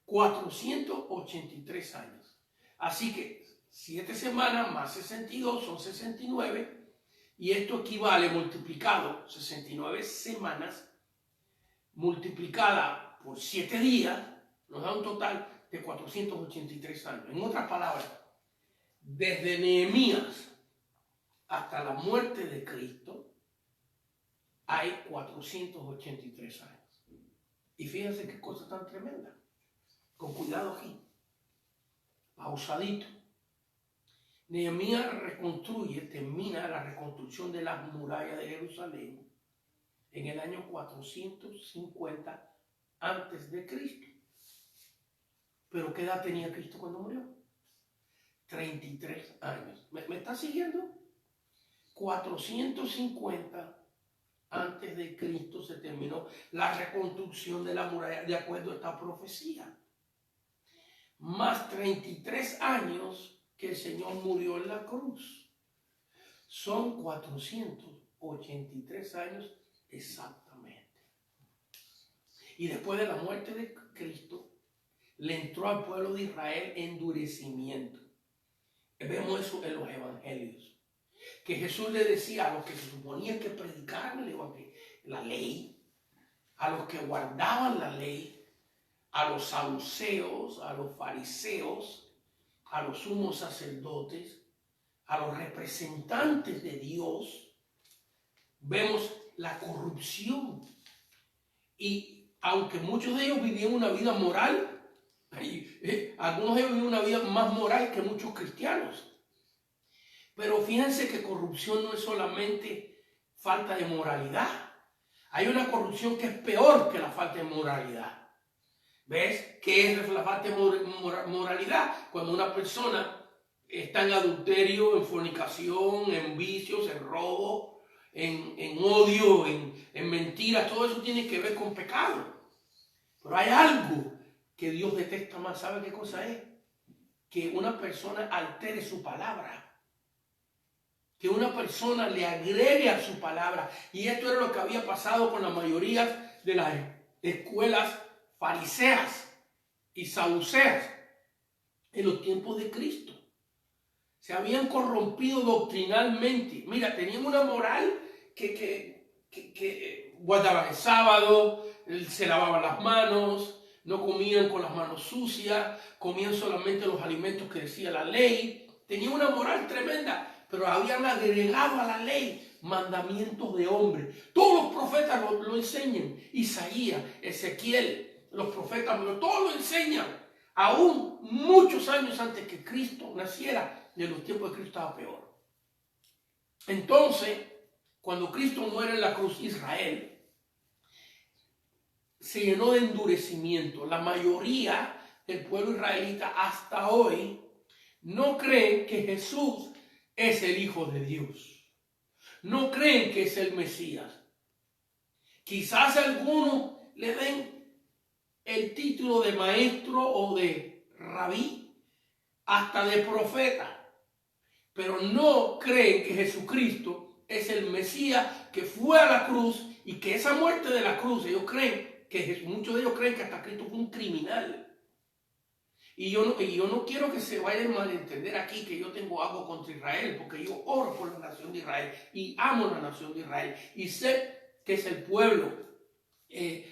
483 años. Así que 7 semanas más 62 son 69. Y esto equivale multiplicado 69 semanas multiplicada por 7 días, nos da un total de 483 años. En otras palabras, desde Nehemías hasta la muerte de Cristo hay 483 años. Y fíjense qué cosa tan tremenda. Con cuidado aquí. Pausadito. Nehemías termina la reconstrucción de las murallas de Jerusalén en el año 450 antes de Cristo. ¿Pero qué edad tenía Cristo cuando murió? 33 años. siguiendo? 450 antes de Cristo se terminó la reconstrucción de la muralla de acuerdo a esta profecía. Más 33 años que el Señor murió en la cruz. Son 483 años exactamente. Y después de la muerte de Cristo, le entró al pueblo de Israel endurecimiento. Vemos eso en los evangelios. Que Jesús le decía a los que se suponía que predicaran la ley, a los que guardaban la ley, a los saduceos, a los fariseos, a los sumos sacerdotes, a los representantes de Dios, vemos la corrupción. Y aunque muchos de ellos vivían una vida moral, algunos de ellos vivían una vida más moral que muchos cristianos. Pero fíjense que corrupción no es solamente falta de moralidad. Hay una corrupción que es peor que la falta de moralidad. ¿Ves? ¿Qué es la falta de moralidad? Cuando una persona está en adulterio, en fornicación, en vicios, en robo, en odio, en mentiras. Todo eso tiene que ver con pecado. Pero hay algo que Dios detesta más. ¿Sabe qué cosa es? Que una persona altere su palabra. Que una persona le agregue a su palabra. Y esto era lo que había pasado con la mayoría de las escuelas fariseas y saduceas en los tiempos de Cristo. Se habían corrompido doctrinalmente. Mira, tenían una moral que guardaban el sábado, se lavaban las manos, no comían con las manos sucias, comían solamente los alimentos que decía la ley. Tenían una moral tremenda. Pero habían agregado a la ley mandamientos de hombre. Todos los profetas lo enseñan. Isaías, Ezequiel, los profetas, todos lo enseñan. Aún muchos años antes que Cristo naciera, y en los tiempos de Cristo estaba peor. Entonces, cuando Cristo muere en la cruz, Israel se llenó de endurecimiento. La mayoría del pueblo israelita hasta hoy no creen que Jesús es el Hijo de Dios. No creen que es el Mesías. Quizás algunos le den el título de maestro o de rabí, hasta de profeta, pero no creen que Jesucristo es el Mesías que fue a la cruz y que esa muerte de la cruz, ellos creen que muchos de ellos creen que hasta Cristo fue un criminal. Y yo no quiero que se vaya a malentender aquí que yo tengo algo contra Israel, porque yo oro por la nación de Israel y amo la nación de Israel y sé que es el pueblo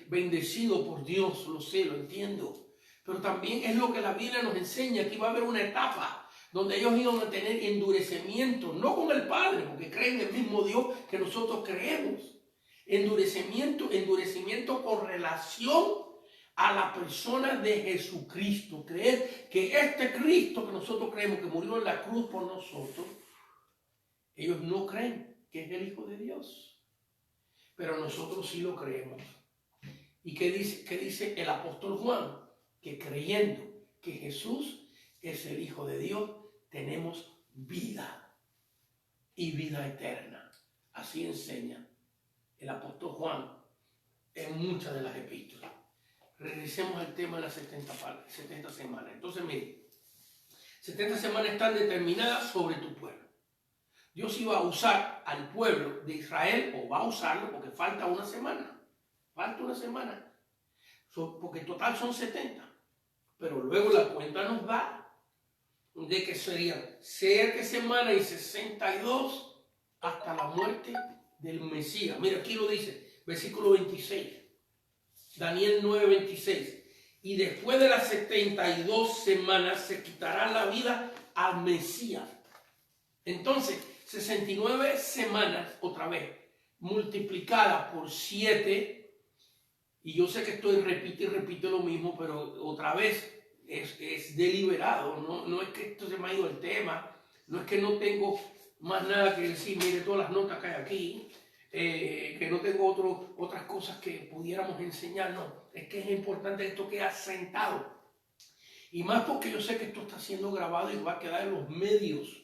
bendecido por Dios, lo sé, lo entiendo. Pero también es lo que la Biblia nos enseña, que iba a haber una etapa donde ellos iban a tener endurecimiento, no con el Padre, porque creen en el mismo Dios que nosotros creemos. Endurecimiento con relación a la persona de Jesucristo. Creer que este Cristo que nosotros creemos que murió en la cruz por nosotros, ellos no creen que es el Hijo de Dios. Pero nosotros sí lo creemos. ¿Y qué dice el apóstol Juan? Que creyendo que Jesús es el Hijo de Dios, tenemos vida y vida eterna. Así enseña el apóstol Juan en muchas de las epístolas. Regresemos al tema de las 70 semanas. Entonces, mire, 70 semanas están determinadas sobre tu pueblo. Dios iba a usar al pueblo de Israel, o va a usarlo porque falta una semana. Falta una semana. Porque en total son 70. Pero luego la cuenta nos da de que serían 7 semanas y 62 hasta la muerte del Mesías. Mira, aquí lo dice, versículo 26. Daniel 9:26. Y después de las 72 semanas se quitará la vida al Mesías. Entonces, 69 semanas, otra vez, multiplicada por 7. Y yo sé que estoy repite lo mismo, pero otra vez es deliberado. No es que esto se me ha ido el tema. No es que no tengo más nada que decir. Mire todas las notas que hay aquí. Que no tengo otras cosas que pudiéramos enseñar. No, es que es importante que esto quede sentado. Y más porque yo sé que esto está siendo grabado y va a quedar en los medios.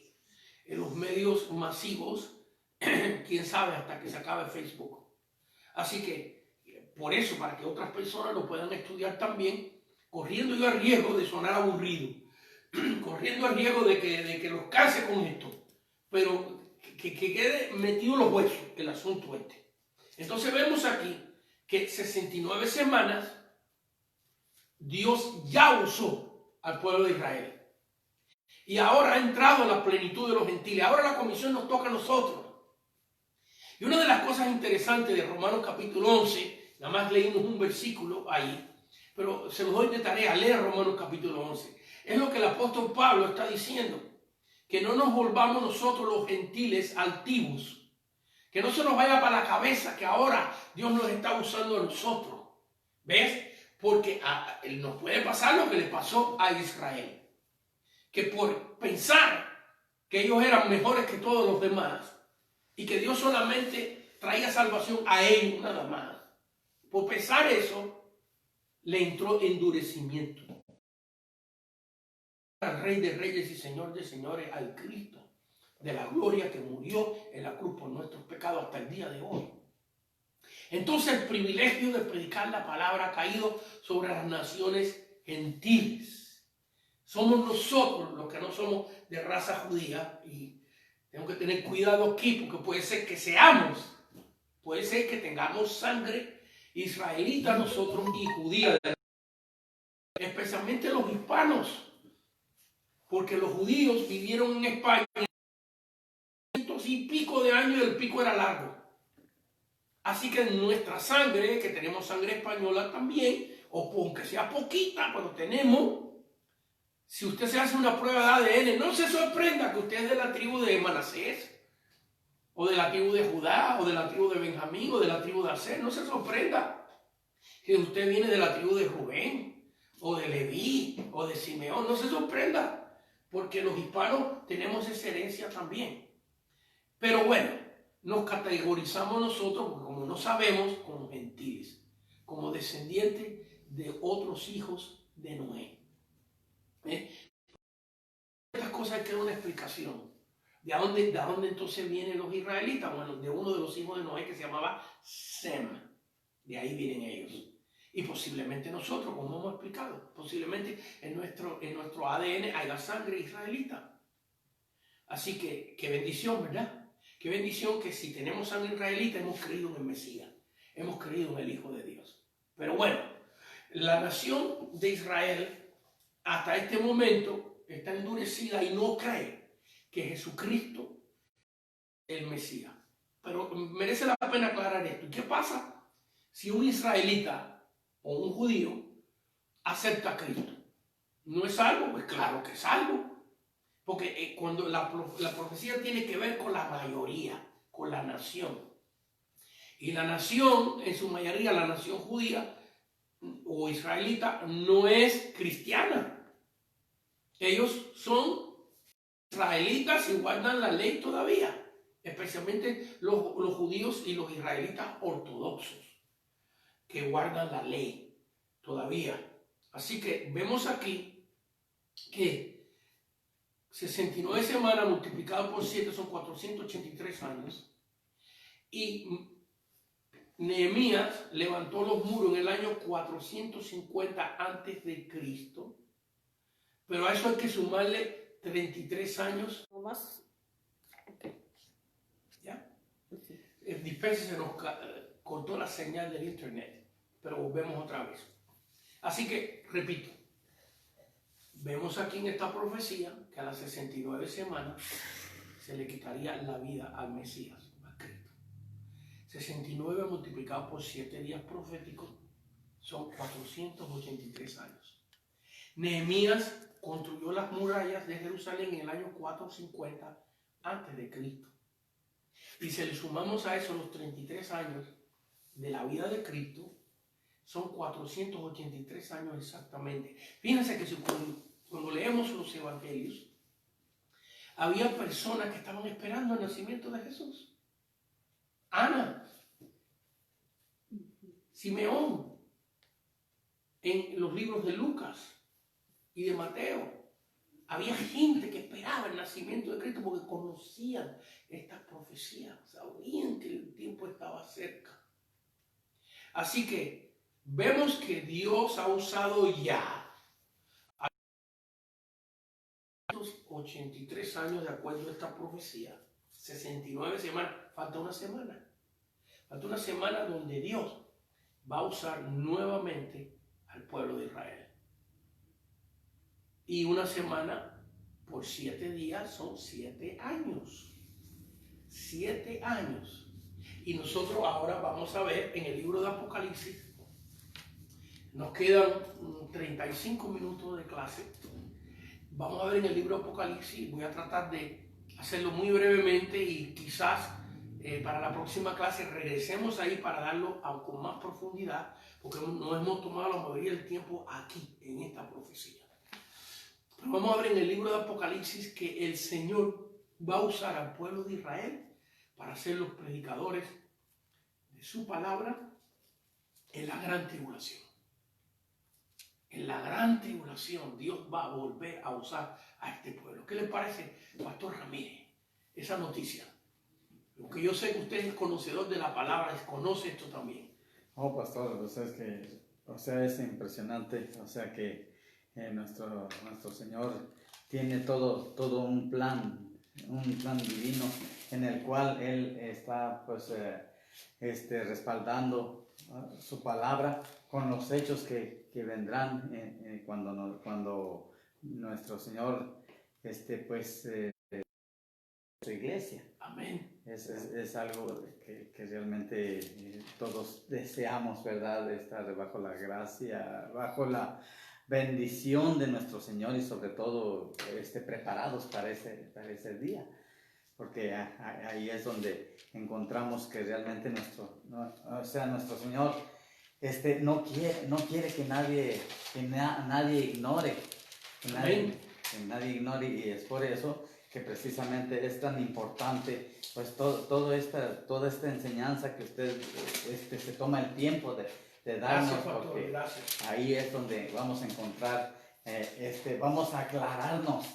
en los medios masivos, quién sabe hasta que se acabe Facebook. Así que, por eso, para que otras personas lo puedan estudiar también, corriendo yo el riesgo de sonar aburrido, corriendo el riesgo de que los canse con esto, pero que quede metido en los huesos el asunto este. Entonces vemos aquí que 69 semanas Dios ya usó al pueblo de Israel. Y ahora ha entrado la plenitud de los gentiles. Ahora la comisión nos toca a nosotros. Y una de las cosas interesantes de Romanos capítulo 11, nada más leímos un versículo ahí, pero se los doy de tarea, leer Romanos capítulo 11. Es lo que el apóstol Pablo está diciendo, que no nos volvamos nosotros los gentiles altivos, que no se nos vaya para la cabeza que ahora Dios nos está usando a nosotros. ¿Ves? Porque nos puede pasar lo que le pasó a Israel, que por pensar que ellos eran mejores que todos los demás y que Dios solamente traía salvación a ellos nada más, por pensar eso, le entró endurecimiento al Rey de Reyes y Señor de Señores, al Cristo de la gloria que murió en la cruz por nuestros pecados hasta el día de hoy. Entonces el privilegio de predicar la palabra ha caído sobre las naciones gentiles. Somos nosotros los que no somos de raza judía, y tengo que tener cuidado aquí porque puede ser que seamos, puede ser que tengamos sangre israelita nosotros y judía, especialmente los hispanos, porque los judíos vivieron en España y pico de años y el pico era largo. Así que nuestra sangre, que tenemos sangre española también, o aunque sea poquita, pero tenemos, si usted se hace una prueba de ADN, no se sorprenda que usted es de la tribu de Manasés, o de la tribu de Judá, o de la tribu de Benjamín, o de la tribu de Aser. No se sorprenda que usted viene de la tribu de Rubén, o de Leví, o de Simeón. No se sorprenda, porque los hispanos tenemos esa herencia también. Pero bueno, nos categorizamos nosotros, porque como no sabemos, como gentiles, como descendientes de otros hijos de Noé. Estas cosas hay que dar una explicación. ¿De dónde entonces vienen los israelitas? Bueno, de uno de los hijos de Noé que se llamaba Sem. De ahí vienen ellos. Y posiblemente nosotros, como hemos explicado, posiblemente en nuestro ADN haya sangre israelita. Así que, qué bendición, ¿verdad? Qué bendición que si tenemos sangre israelita hemos creído en el Mesías, hemos creído en el Hijo de Dios. Pero bueno, la nación de Israel hasta este momento está endurecida y no cree que Jesucristo es el Mesías. Pero merece la pena aclarar esto. ¿Qué pasa si un israelita o un judío acepta a Cristo? ¿No es salvo? Pues claro que es salvo. Porque cuando la profecía tiene que ver con la mayoría, con la nación. Y la nación, en su mayoría, la nación judía o israelita, no es cristiana. Ellos son israelitas y guardan la ley todavía. Especialmente los judíos y los israelitas ortodoxos, que guardan la ley todavía. Así que vemos aquí que 69 semanas multiplicado por 7 son 483 años. Y Nehemías levantó los muros en el año 450 antes de Cristo. Pero a eso hay que sumarle 33 años. ¿No más? Okay. ¿Ya? Dispense, se nos cortó la señal del internet. Pero volvemos otra vez. Así que, repito. Vemos aquí en esta profecía que a las 69 semanas se le quitaría la vida al Mesías, a Cristo. 69 multiplicado por 7 días proféticos son 483 años. Nehemías construyó las murallas de Jerusalén en el año 450 antes de Cristo. Y si le sumamos a eso los 33 años de la vida de Cristo, son 483 años exactamente. Fíjense que cuando leemos los evangelios, había personas que estaban esperando el nacimiento de Jesús. Ana, Simeón, en los libros de Lucas y de Mateo, había gente que esperaba el nacimiento de Cristo porque conocían estas profecías, sabían que el tiempo estaba cerca. Así que vemos que Dios ha usado ya 83 años de acuerdo a esta profecía, 69 semanas, falta una semana. Falta una semana donde Dios va a usar nuevamente al pueblo de Israel. Y una semana por 7 días son 7 años. 7 años. Y nosotros ahora vamos a ver en el libro de Apocalipsis, nos quedan 35 minutos de clase. Vamos a ver en el libro de Apocalipsis, voy a tratar de hacerlo muy brevemente y quizás para la próxima clase regresemos ahí para darlo con más profundidad, porque no hemos tomado la mayoría del tiempo aquí, en esta profecía. Pero vamos a ver en el libro de Apocalipsis que el Señor va a usar al pueblo de Israel para ser los predicadores de su palabra en la gran tribulación. En la gran tribulación Dios va a volver a usar a este pueblo. ¿Qué le parece, Pastor Ramírez, esa noticia? Porque yo sé que usted es conocedor de la palabra, conoce esto también. Oh, pastor, es impresionante, que nuestro Señor tiene todo un plan divino en el cual Él está respaldando su palabra con los hechos que vendrán cuando nuestro Señor su iglesia. Amén. Es algo que realmente todos deseamos, ¿verdad? Estar bajo la gracia, bajo la bendición de nuestro Señor y sobre todo preparados para ese día. Porque ahí es donde encontramos que realmente nuestro Señor no quiere que nadie ignore. Que nadie ignore, y es por eso que precisamente es tan importante pues toda esta enseñanza que usted se toma el tiempo de darnos. Gracias, pastor, porque gracias. Ahí es donde vamos a encontrar, vamos a aclararnos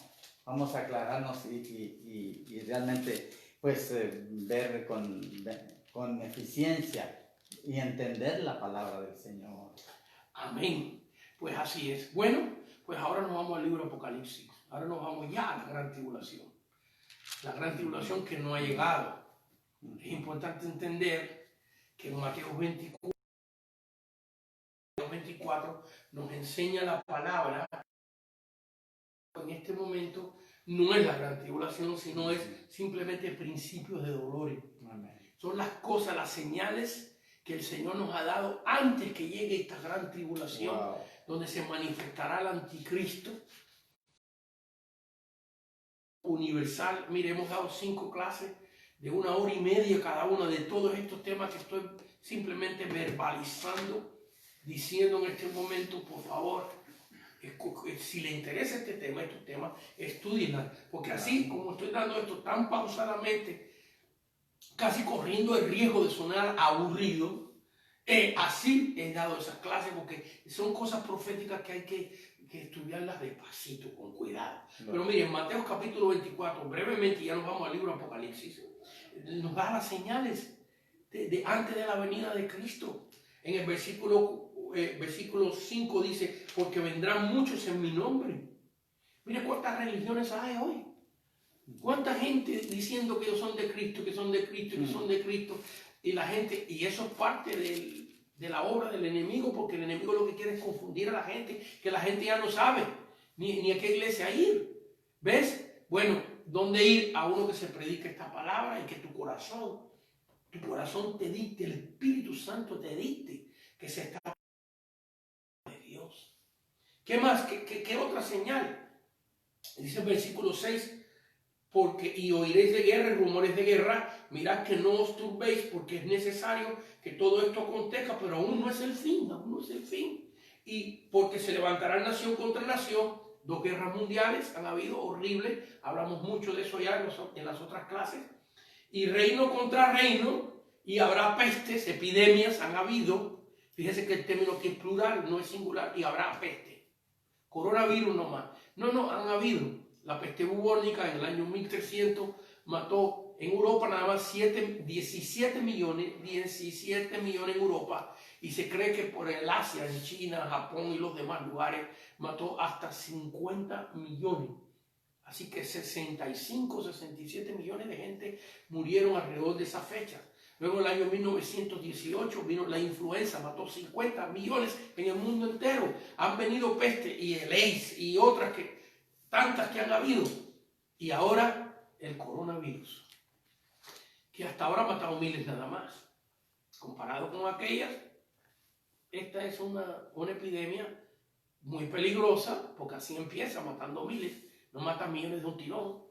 y realmente pues ver con eficiencia y entender la palabra del Señor. Amén. Pues así es. Bueno, pues ahora nos vamos al libro de Apocalipsis. Ahora nos vamos ya a la gran tribulación. La gran tribulación que no ha llegado. Es importante entender que en Mateo 24 nos enseña la palabra. En este momento no es la gran tribulación, sino es simplemente principios de dolores. Amén. Son las cosas, las señales que el Señor nos ha dado antes que llegue esta gran tribulación, Wow. donde se manifestará el anticristo universal. Mire, hemos dado 5 clases de 1 hora y media cada una de todos estos temas que estoy simplemente verbalizando, diciendo en este momento, por favor, si le interesa estos temas, estudienla, porque así como estoy dando esto tan pausadamente, casi corriendo el riesgo de sonar aburrido, así he dado esas clases, porque son cosas proféticas que hay que estudiarlas despacito, con cuidado. No. Pero miren, Mateo capítulo 24, brevemente, ya nos vamos al libro de Apocalipsis, nos da las señales de antes de la venida de Cristo. En el versículo 5 dice, porque vendrán muchos en mi nombre. Mire cuántas religiones hay hoy. Cuánta gente diciendo que ellos son de Cristo, que son de Cristo, que son de Cristo. Y la gente, y eso es parte de la obra del enemigo, porque el enemigo lo que quiere es confundir a la gente, que la gente ya no sabe ni a qué iglesia ir. ¿Ves? Bueno, ¿dónde ir? A uno que se predica esta palabra y que tu corazón te dicte, el Espíritu Santo te dicte que se está de Dios. ¿Qué más? ¿Qué otra señal? Dice el versículo 6, y oiréis de guerra y rumores de guerra, mirad que no os turbéis, porque es necesario que todo esto acontezca, pero aún no es el fin, Y porque se levantará nación contra nación, 2 guerras mundiales han habido, horribles, hablamos mucho de eso ya en las otras clases, y reino contra reino, y habrá pestes, epidemias han habido. Fíjese que el término que es plural, no es singular, y habrá peste. Coronavirus nomás. No, han habido. la peste bubónica en el año 1300 mató en Europa nada más 17 millones en Europa, y se cree que por el Asia, en China, Japón y los demás lugares, mató hasta 50 millones. Así que 65, 67 millones de gente murieron alrededor de esa fecha. Luego en el año 1918 vino la influenza, mató 50 millones en el mundo entero. Han venido peste y el AIDS y otras tantas que han habido. Y ahora el coronavirus, que hasta ahora ha matado miles nada más. Comparado con aquellas, esta es una epidemia muy peligrosa, porque así empieza matando miles, no mata millones de un tirón.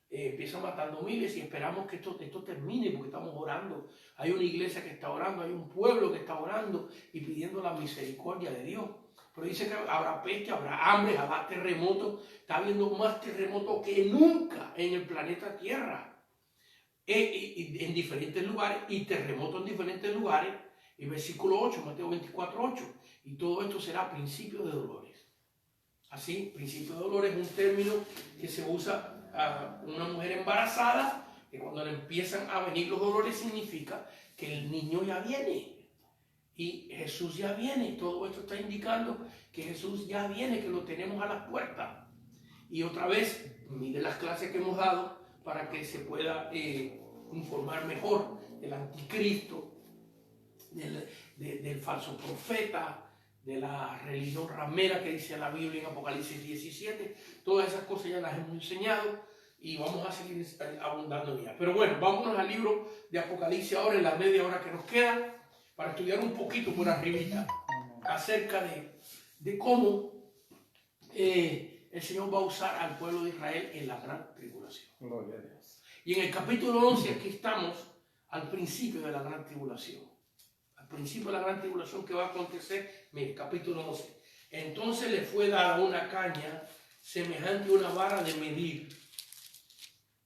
Empieza matando miles y esperamos que esto termine, porque estamos orando. Hay una iglesia que está orando, hay un pueblo que está orando y pidiendo la misericordia de Dios. Pero dice que habrá peste, habrá hambre, habrá terremotos. Está habiendo más terremotos que nunca en el planeta Tierra, en diferentes lugares, y terremotos en diferentes lugares. Y versículo 8, Mateo 24:8, y todo esto será principio de dolores. Así, principio de dolores es un término que se usa a una mujer embarazada, que cuando le empiezan a venir los dolores significa que el niño ya viene y Jesús ya viene. Todo esto está indicando que Jesús ya viene, que lo tenemos a las puertas. Y otra vez, mire las clases que hemos dado para que se pueda informar mejor del anticristo, del falso profeta, de la religión ramera que dice la Biblia en Apocalipsis 17. Todas esas cosas ya las hemos enseñado y vamos a seguir abundando ya. Pero bueno, vámonos al libro de Apocalipsis ahora en la media hora que nos queda, para estudiar un poquito por arribita acerca de cómo el Señor va a usar al pueblo de Israel en la gran tribulación. Gloria a Dios. Y en el capítulo 11 aquí estamos al principio de la gran tribulación. Al principio de la gran tribulación que va a acontecer, mire, capítulo 11. Entonces le fue dada una caña semejante a una vara de medir.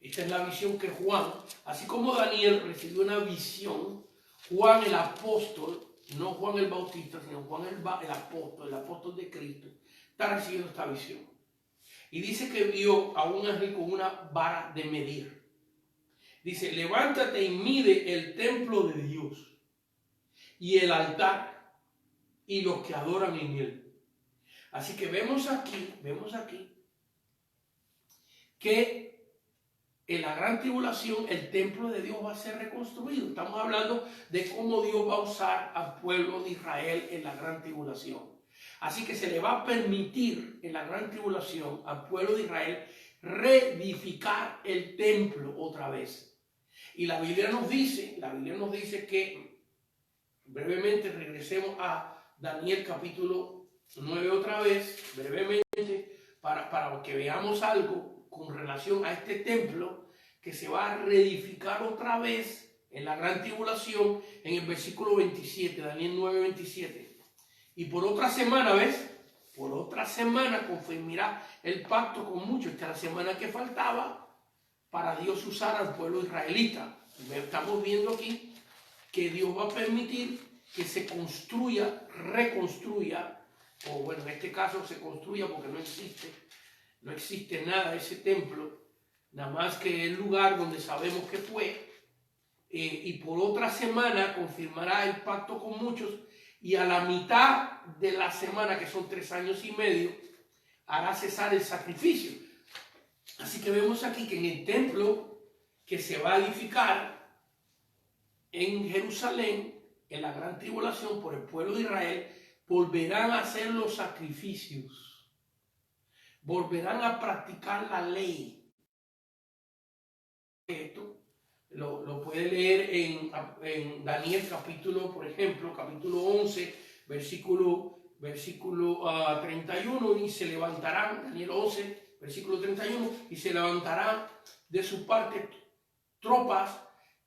Esta es la visión que Juan, así como Daniel recibió una visión, Juan el apóstol, no Juan el Bautista, sino Juan el apóstol de Cristo, está recibiendo esta visión. Y dice que vio a un ángel con una vara de medir. Dice, levántate y mide el templo de Dios y el altar y los que adoran en él. Así que vemos aquí que en la gran tribulación el templo de Dios va a ser reconstruido. Estamos hablando de cómo Dios va a usar al pueblo de Israel en la gran tribulación. Así que se le va a permitir en la gran tribulación al pueblo de Israel reedificar el templo otra vez. Y la Biblia nos dice que, brevemente regresemos a Daniel capítulo 9 otra vez, brevemente, para que veamos algo con relación a este templo que se va a reedificar otra vez en la gran tribulación, en el versículo 27, Daniel 9, 27. Y por otra semana, ¿ves? Por otra semana confirmará el pacto con muchos. Esta es la semana que faltaba para Dios usar al pueblo israelita. Estamos viendo aquí que Dios va a permitir que se reconstruya, o bueno, en este caso se construya porque no existe nada de ese templo, nada más que el lugar donde sabemos que fue, y por otra semana confirmará el pacto con muchos, y a la mitad de la semana, que son 3 años y medio, hará cesar el sacrificio. Así que vemos aquí que en el templo que se va a edificar en Jerusalén, en la gran tribulación por el pueblo de Israel, volverán a hacer los sacrificios, volverán a practicar la ley. Esto lo puede leer en Daniel capítulo, por ejemplo, capítulo 11, versículo 31, y se levantarán, Daniel 11, versículo 31, y se levantarán de su parte tropas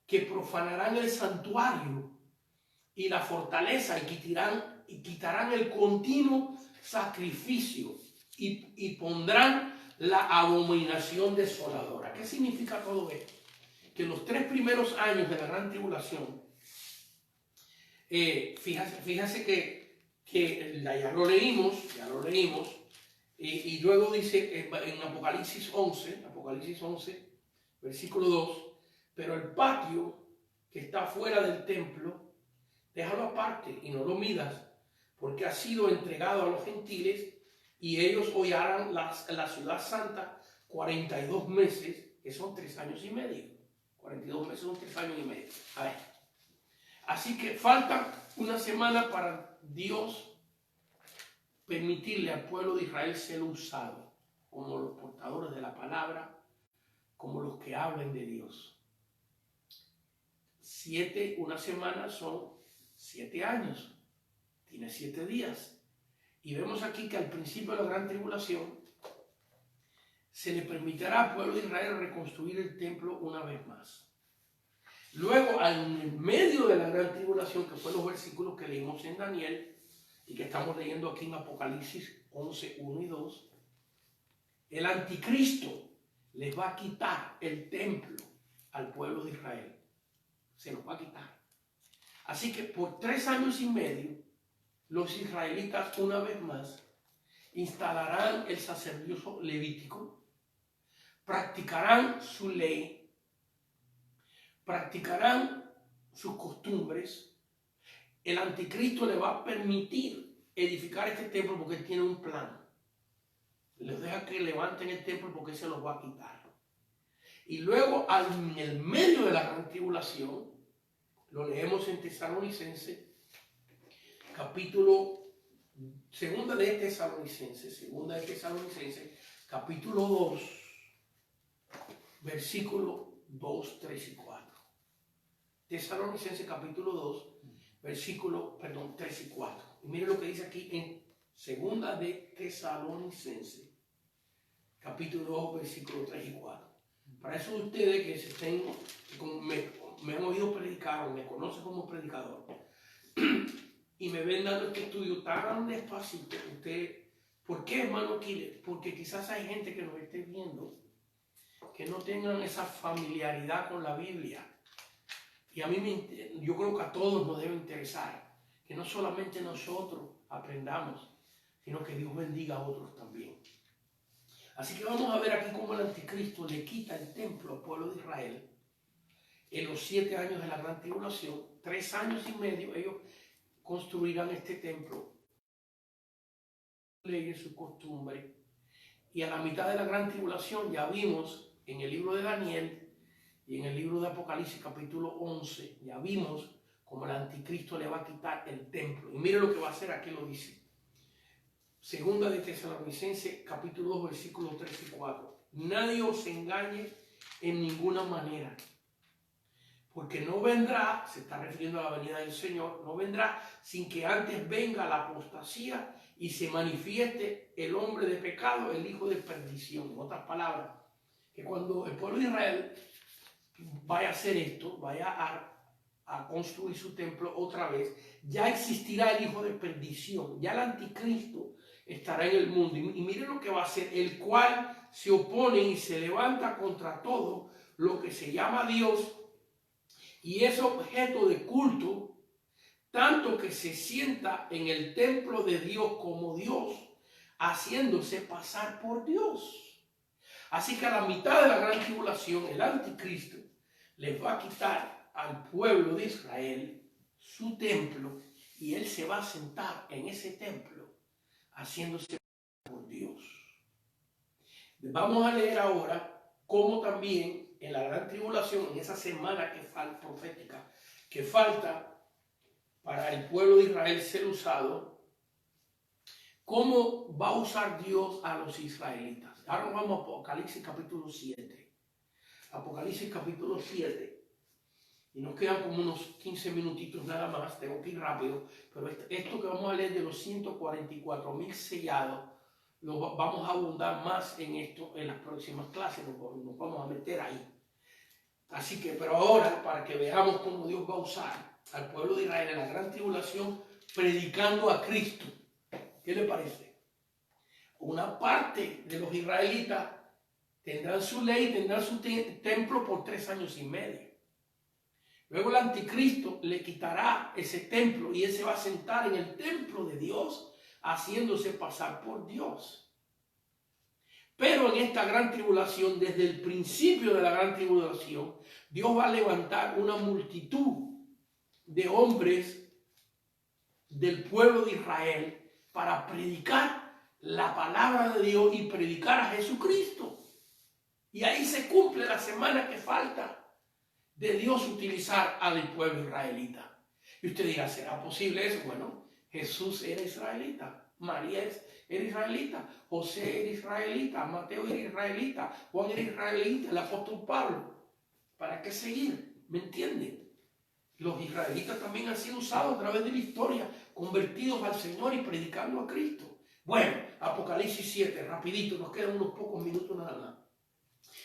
que profanarán el santuario y la fortaleza y quitarán el continuo sacrificio y pondrán la abominación desoladora. ¿Qué significa todo esto? Que los 3 primeros años de la gran tribulación, fíjase que ya lo leímos, Y luego dice en Apocalipsis 11, versículo 2, pero el patio que está fuera del templo, déjalo aparte y no lo midas, porque ha sido entregado a los gentiles y ellos hollarán la ciudad santa 42 meses, que son 3 años y medio. 42 meses son 3 años y medio. A ver. Así que falta una semana para Dios permitirle al pueblo de Israel ser usado como los portadores de la palabra, como los que hablen de Dios. Una semana son 7 años, tiene 7 días. Y vemos aquí que al principio de la gran tribulación se le permitirá al pueblo de Israel reconstruir el templo una vez más. Luego, en medio de la gran tribulación, que fueron los versículos que leímos en Daniel y que estamos leyendo aquí en Apocalipsis 11, 1 y 2, el anticristo les va a quitar el templo al pueblo de Israel. Se los va a quitar. Así que por 3 años y medio, los israelitas una vez más instalarán el sacerdocio levítico, practicarán su ley, practicarán sus costumbres. El anticristo le va a permitir edificar este templo porque él tiene un plan. Les deja que levanten el templo porque se los va a quitar. Y luego, en el medio de la gran tribulación, lo leemos en Tesalonicenses, segunda de Tesalonicenses, capítulo 2, versículo 2, 3 y 4. Tesalonicenses capítulo 2, versículo, 3 y 4. Y miren lo que dice aquí en segunda de Tesalonicenses, capítulo 2, versículo 3 y 4. Para eso ustedes que me han oído predicar o me conocen como predicador y me ven dando este estudio tan despacito, ¿por qué, hermano Kile? Porque quizás hay gente que nos esté viendo que no tengan esa familiaridad con la Biblia. Y yo creo que a todos nos debe interesar que no solamente nosotros aprendamos, sino que Dios bendiga a otros también. Así que vamos a ver aquí cómo el anticristo le quita el templo al pueblo de Israel en los 7 años de la gran tribulación. 3 años y medio ellos construirán este templo, leyes, su costumbre. Y a la mitad de la gran tribulación ya vimos en el libro de Daniel y en el libro de Apocalipsis capítulo 11, ya vimos cómo el anticristo le va a quitar el templo. Y mire lo que va a hacer, aquí lo dice. Segunda de Tesalonicenses capítulo 2 versículos 3 y 4. Nadie os engañe en ninguna manera, porque no vendrá, se está refiriendo a la venida del Señor, no vendrá sin que antes venga la apostasía y se manifieste el hombre de pecado, el hijo de perdición. En otras palabras, que cuando el pueblo de Israel vaya a hacer esto, vaya a construir su templo otra vez, ya existirá el hijo de perdición, ya el anticristo estará en el mundo. Y miren lo que va a hacer, el cual se opone y se levanta contra todo lo que se llama Dios y es objeto de culto, tanto que se sienta en el templo de Dios como Dios, haciéndose pasar por Dios. Así que a la mitad de la gran tribulación, el anticristo les va a quitar al pueblo de Israel su templo y él se va a sentar en ese templo, haciéndose pasar por Dios. Vamos a leer ahora cómo también en la gran tribulación, en esa semana profética que falta para el pueblo de Israel ser usado, cómo va a usar Dios a los israelitas. Ahora vamos a Apocalipsis capítulo 7. Apocalipsis capítulo 7. Y nos quedan como unos 15 minutitos nada más, tengo que ir rápido, pero esto que vamos a leer de los 144,000 sellados, vamos a abundar más en esto en las próximas clases, nos vamos a meter ahí. Así que, pero ahora, para que veamos cómo Dios va a usar al pueblo de Israel en la gran tribulación, predicando a Cristo. ¿Qué le parece? Una parte de los israelitas tendrán su ley, tendrán su templo por 3 años y medio. Luego el anticristo le quitará ese templo y él se va a sentar en el templo de Dios, haciéndose pasar por Dios. Pero en esta gran tribulación, desde el principio de la gran tribulación, Dios va a levantar una multitud de hombres del pueblo de Israel para predicar la palabra de Dios y predicar a Jesucristo. Y ahí se cumple la semana que falta de Dios utilizar al pueblo israelita. Y usted dirá, ¿será posible eso? Bueno, Jesús era israelita, María era israelita, José era israelita, Mateo era israelita, Juan era israelita, el apóstol Pablo. ¿Para qué seguir? ¿Me entienden? Los israelitas también han sido usados a través de la historia, convertidos al Señor y predicando a Cristo. Bueno, Apocalipsis 7, rapidito, nos quedan unos pocos minutos nada más.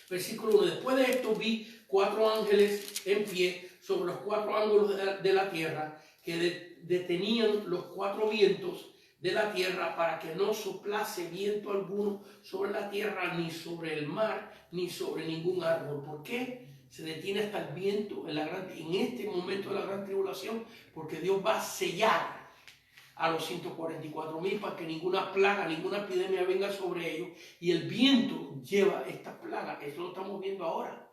Versículo 1. Después de esto vi 4 ángeles en pie sobre los 4 ángulos de la tierra, que detenían los 4 vientos de la tierra para que no soplase viento alguno sobre la tierra, ni sobre el mar, ni sobre ningún árbol. ¿Por qué se detiene hasta el viento en este momento de la gran tribulación? Porque Dios va a sellar a los 144,000 para que ninguna plaga, ninguna epidemia venga sobre ellos. Y el viento lleva esta plaga. Eso lo estamos viendo ahora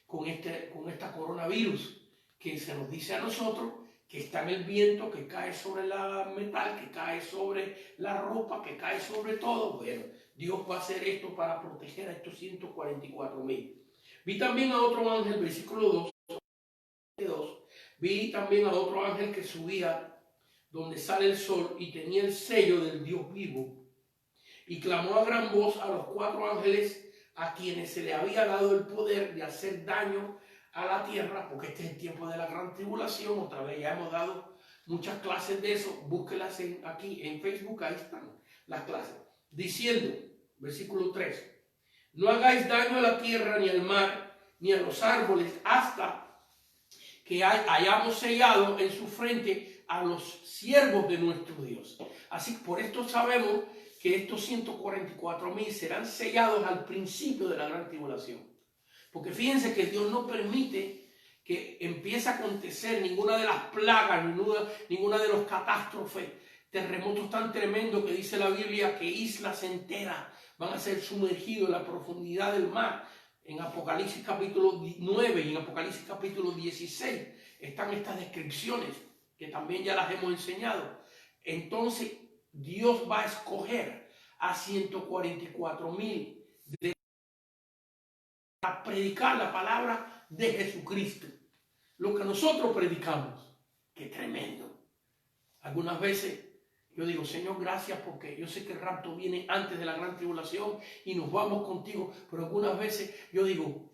con esta coronavirus, que se nos dice a nosotros que está en el viento, que cae sobre la metal, que cae sobre la ropa, que cae sobre todo. Bueno, Dios va a hacer esto para proteger a estos 144,000. Vi también a otro ángel, versículo 2, vi también a otro ángel que subía donde sale el sol y tenía el sello del Dios vivo, y clamó a gran voz a los 4 ángeles a quienes se le había dado el poder de hacer daño a la tierra, porque este es el tiempo de la gran tribulación. Otra vez ya hemos dado muchas clases de eso, búsquelas aquí en Facebook, ahí están las clases, diciendo, versículo 3, no hagáis daño a la tierra, ni al mar, ni a los árboles, hasta que hayamos sellado en su frente a los siervos de nuestro Dios. Así, por esto sabemos que estos 144,000 serán sellados al principio de la gran tribulación. Porque fíjense que Dios no permite que empiece a acontecer ninguna de las plagas, ninguna de los catástrofes, terremotos tan tremendos que dice la Biblia que islas enteras van a ser sumergidos en la profundidad del mar. En Apocalipsis capítulo 9 y en Apocalipsis capítulo 16 están estas descripciones que también ya las hemos enseñado. Entonces Dios va a escoger a 144,000 para predicar la palabra de Jesucristo. Lo que nosotros predicamos, qué tremendo. Algunas veces yo digo, Señor, gracias, porque yo sé que el rapto viene antes de la gran tribulación y nos vamos contigo. Pero algunas veces yo digo,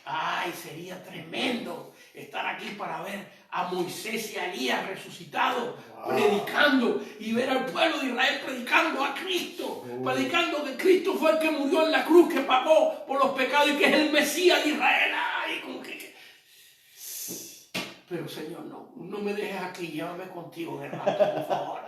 ay, sería tremendo estar aquí para ver a Moisés y a Elías resucitados, predicando, y ver al pueblo de Israel predicando a Cristo, predicando que Cristo fue el que murió en la cruz, que pagó por los pecados y que es el Mesías de Israel. Ay, como que... Pero Señor, no me dejes aquí, llévame contigo en el rapto, por favor.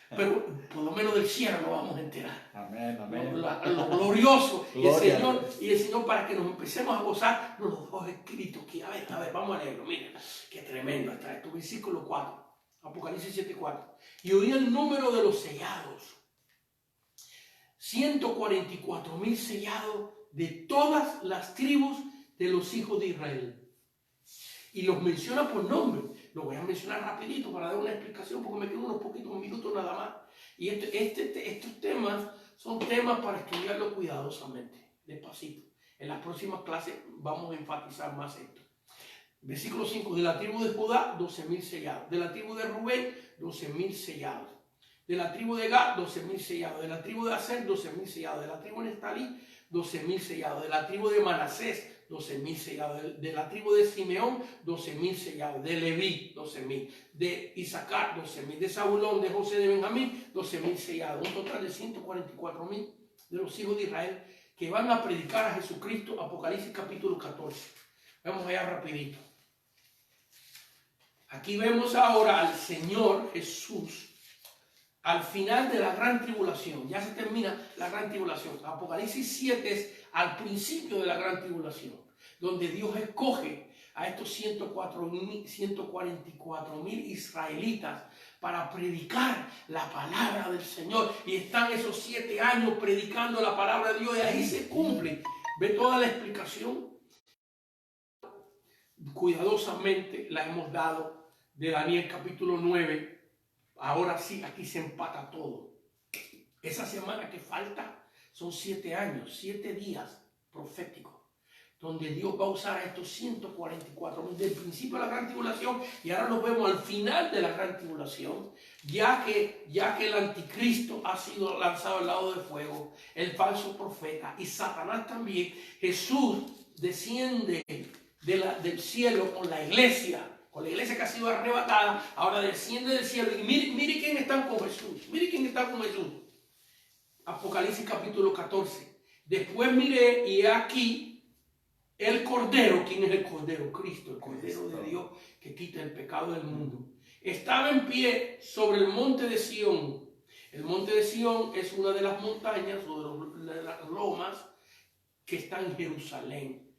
Pero por lo menos del cielo nos vamos a enterar. Amén, amén. Lo glorioso. Y Gloria. el Señor, para que nos empecemos a gozar, nos lo dejó escrito aquí. A ver, vamos a leerlo. Miren, qué tremendo está esto. Versículo 4. Apocalipsis 7:4. Y oí el número de los sellados. 144,000 sellados de todas las tribus de los hijos de Israel. Y los menciona por nombre. Lo voy a mencionar rapidito para dar una explicación, porque me quedan unos poquitos minutos nada más. Y estos temas son temas para estudiarlos cuidadosamente, despacito. En las próximas clases vamos a enfatizar más esto. Versículo 5. De la tribu de Judá, 12,000 sellados. De la tribu de Rubén, 12,000 sellados. De la tribu de Gad, 12,000 sellados. De la tribu de Aser, 12,000 sellados. De la tribu de Neftalí, 12,000 sellados. De la tribu de Manasés, 12,000 sellados. De la tribu de Simeón, 12,000 sellados. De Leví, 12,000. De Isaacar, 12,000. De Zabulón, de José, de Benjamín, 12,000 sellados. Un total de 144,000 de los hijos de Israel que van a predicar a Jesucristo. Apocalipsis capítulo 14. Vamos allá rapidito. Aquí vemos ahora al Señor Jesús al final de la gran tribulación. Ya se termina la gran tribulación. Apocalipsis 7 es al principio de la gran tribulación, donde Dios escoge a estos 144.000 israelitas para predicar la palabra del Señor. Y están esos 7 años predicando la palabra de Dios y ahí se cumple. Ve toda la explicación. Cuidadosamente la hemos dado de Daniel capítulo 9. Ahora sí, aquí se empata todo. Esa semana que falta son 7 años, 7 días proféticos, donde Dios va a usar a estos 144.000 del principio de la gran tribulación, y ahora nos vemos al final de la gran tribulación, ya que el anticristo ha sido lanzado al lado del fuego, el falso profeta y Satanás también. Jesús desciende del cielo con la iglesia que ha sido arrebatada, ahora desciende del cielo, y mire quién está con Jesús, mire quién está con Jesús. Apocalipsis capítulo 14. Después miré y aquí el Cordero. ¿Quién es el Cordero? Cristo, el Cordero de Dios que quita el pecado del mundo. Estaba en pie sobre el monte de Sión. El monte de Sión es una de las montañas o de las lomas que está en Jerusalén,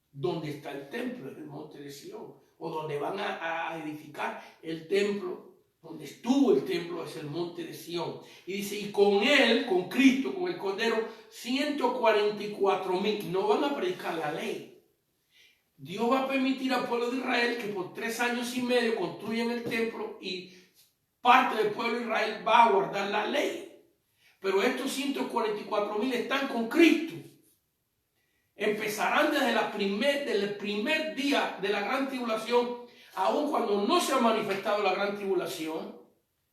donde está el templo, el monte de Sión, o donde van a edificar el templo. Donde estuvo el templo es el monte de Sión. Y dice, y con él, con Cristo, con el Cordero, 144.000. No van a predicar la ley. Dios va a permitir al pueblo de Israel que por 3 años y medio construyan el templo, y parte del pueblo de Israel va a guardar la ley. Pero estos 144.000 están con Cristo. Empezarán desde el primer día de la gran tribulación, aun cuando no se ha manifestado la gran tribulación,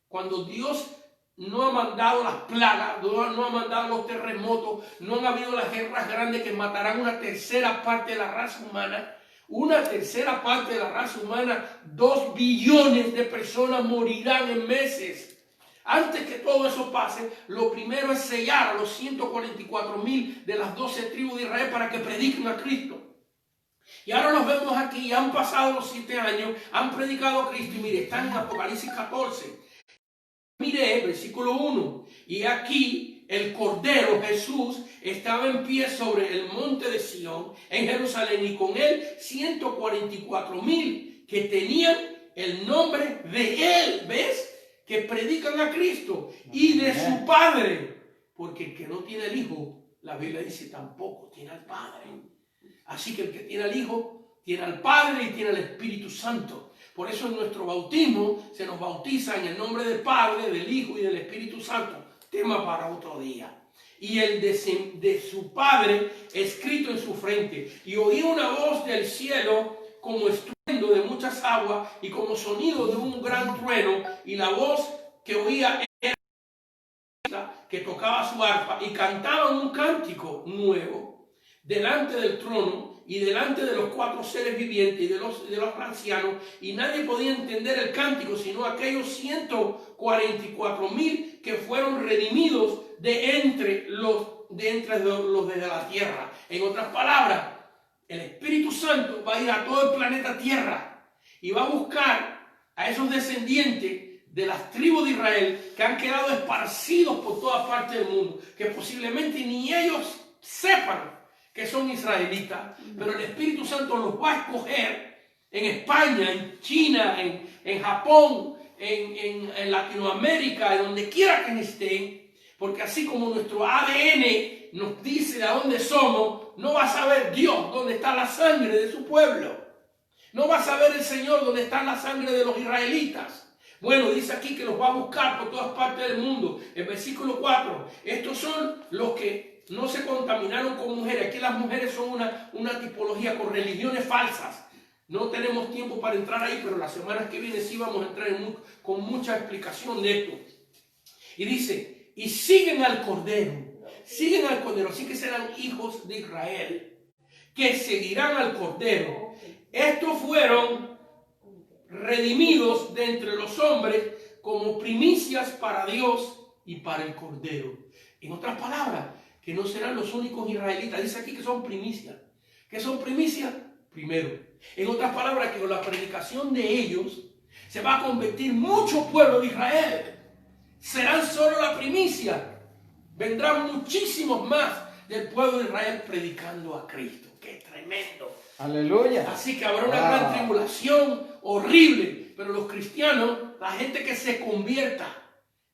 cuando Dios no ha mandado las plagas, no ha mandado los terremotos, no han habido las guerras grandes que matarán una tercera parte de la raza humana. Una tercera parte de la raza humana, 2 billones de personas morirán en meses. Antes que todo eso pase, lo primero es sellar a los 144.000 de las 12 tribus de Israel para que prediquen a Cristo. Y ahora los vemos aquí, han pasado los 7 años, han predicado a Cristo, y mire, están en Apocalipsis 14. Mire, versículo 1, y aquí el Cordero Jesús estaba en pie sobre el monte de Sión en Jerusalén, y con él 144.000 que tenían el nombre de él, ¿ves? Que predican a Cristo y de su Padre, porque el que no tiene el Hijo, la Biblia dice, tampoco tiene al Padre. Así que el que tiene al Hijo, tiene al Padre y tiene al Espíritu Santo. Por eso en nuestro bautismo se nos bautiza en el nombre del Padre, del Hijo y del Espíritu Santo. Tema para otro día. Y el de su Padre escrito en su frente. Y oí una voz del cielo como estruendo de muchas aguas y como sonido de un gran trueno. Y la voz que oía era que tocaba su arpa y cantaba un cántico nuevo delante del trono y delante de los 4 seres vivientes y de los ancianos, y nadie podía entender el cántico sino aquellos 144.000 que fueron redimidos de entre los de la tierra. En otras palabras, el Espíritu Santo va a ir a todo el planeta Tierra y va a buscar a esos descendientes de las tribus de Israel que han quedado esparcidos por toda parte del mundo, que posiblemente ni ellos sepan que son israelitas, pero el Espíritu Santo los va a escoger en España, en China, en Japón, en Latinoamérica, en donde quiera que estén, porque así como nuestro ADN nos dice de dónde somos, no va a saber Dios dónde está la sangre de su pueblo. No va a saber el Señor dónde está la sangre de los israelitas. Bueno, dice aquí que los va a buscar por todas partes del mundo. El versículo 4, estos son los que no se contaminaron con mujeres. Aquí las mujeres son una tipología con religiones falsas. No tenemos tiempo para entrar ahí, pero las semanas que vienen sí vamos a entrar con mucha explicación de esto. Y dice, y siguen al Cordero, así que serán hijos de Israel, que seguirán al Cordero. Estos fueron redimidos de entre los hombres como primicias para Dios y para el Cordero. En otras palabras, que no serán los únicos israelitas. Dice aquí que son primicias. ¿Qué son primicias? Primero. En otras palabras, que con la predicación de ellos se va a convertir mucho pueblo de Israel. Serán solo la primicia. Vendrán muchísimos más del pueblo de Israel predicando a Cristo. ¡Qué tremendo! Aleluya. Así que habrá una gran tribulación horrible, pero los cristianos, la gente que se convierta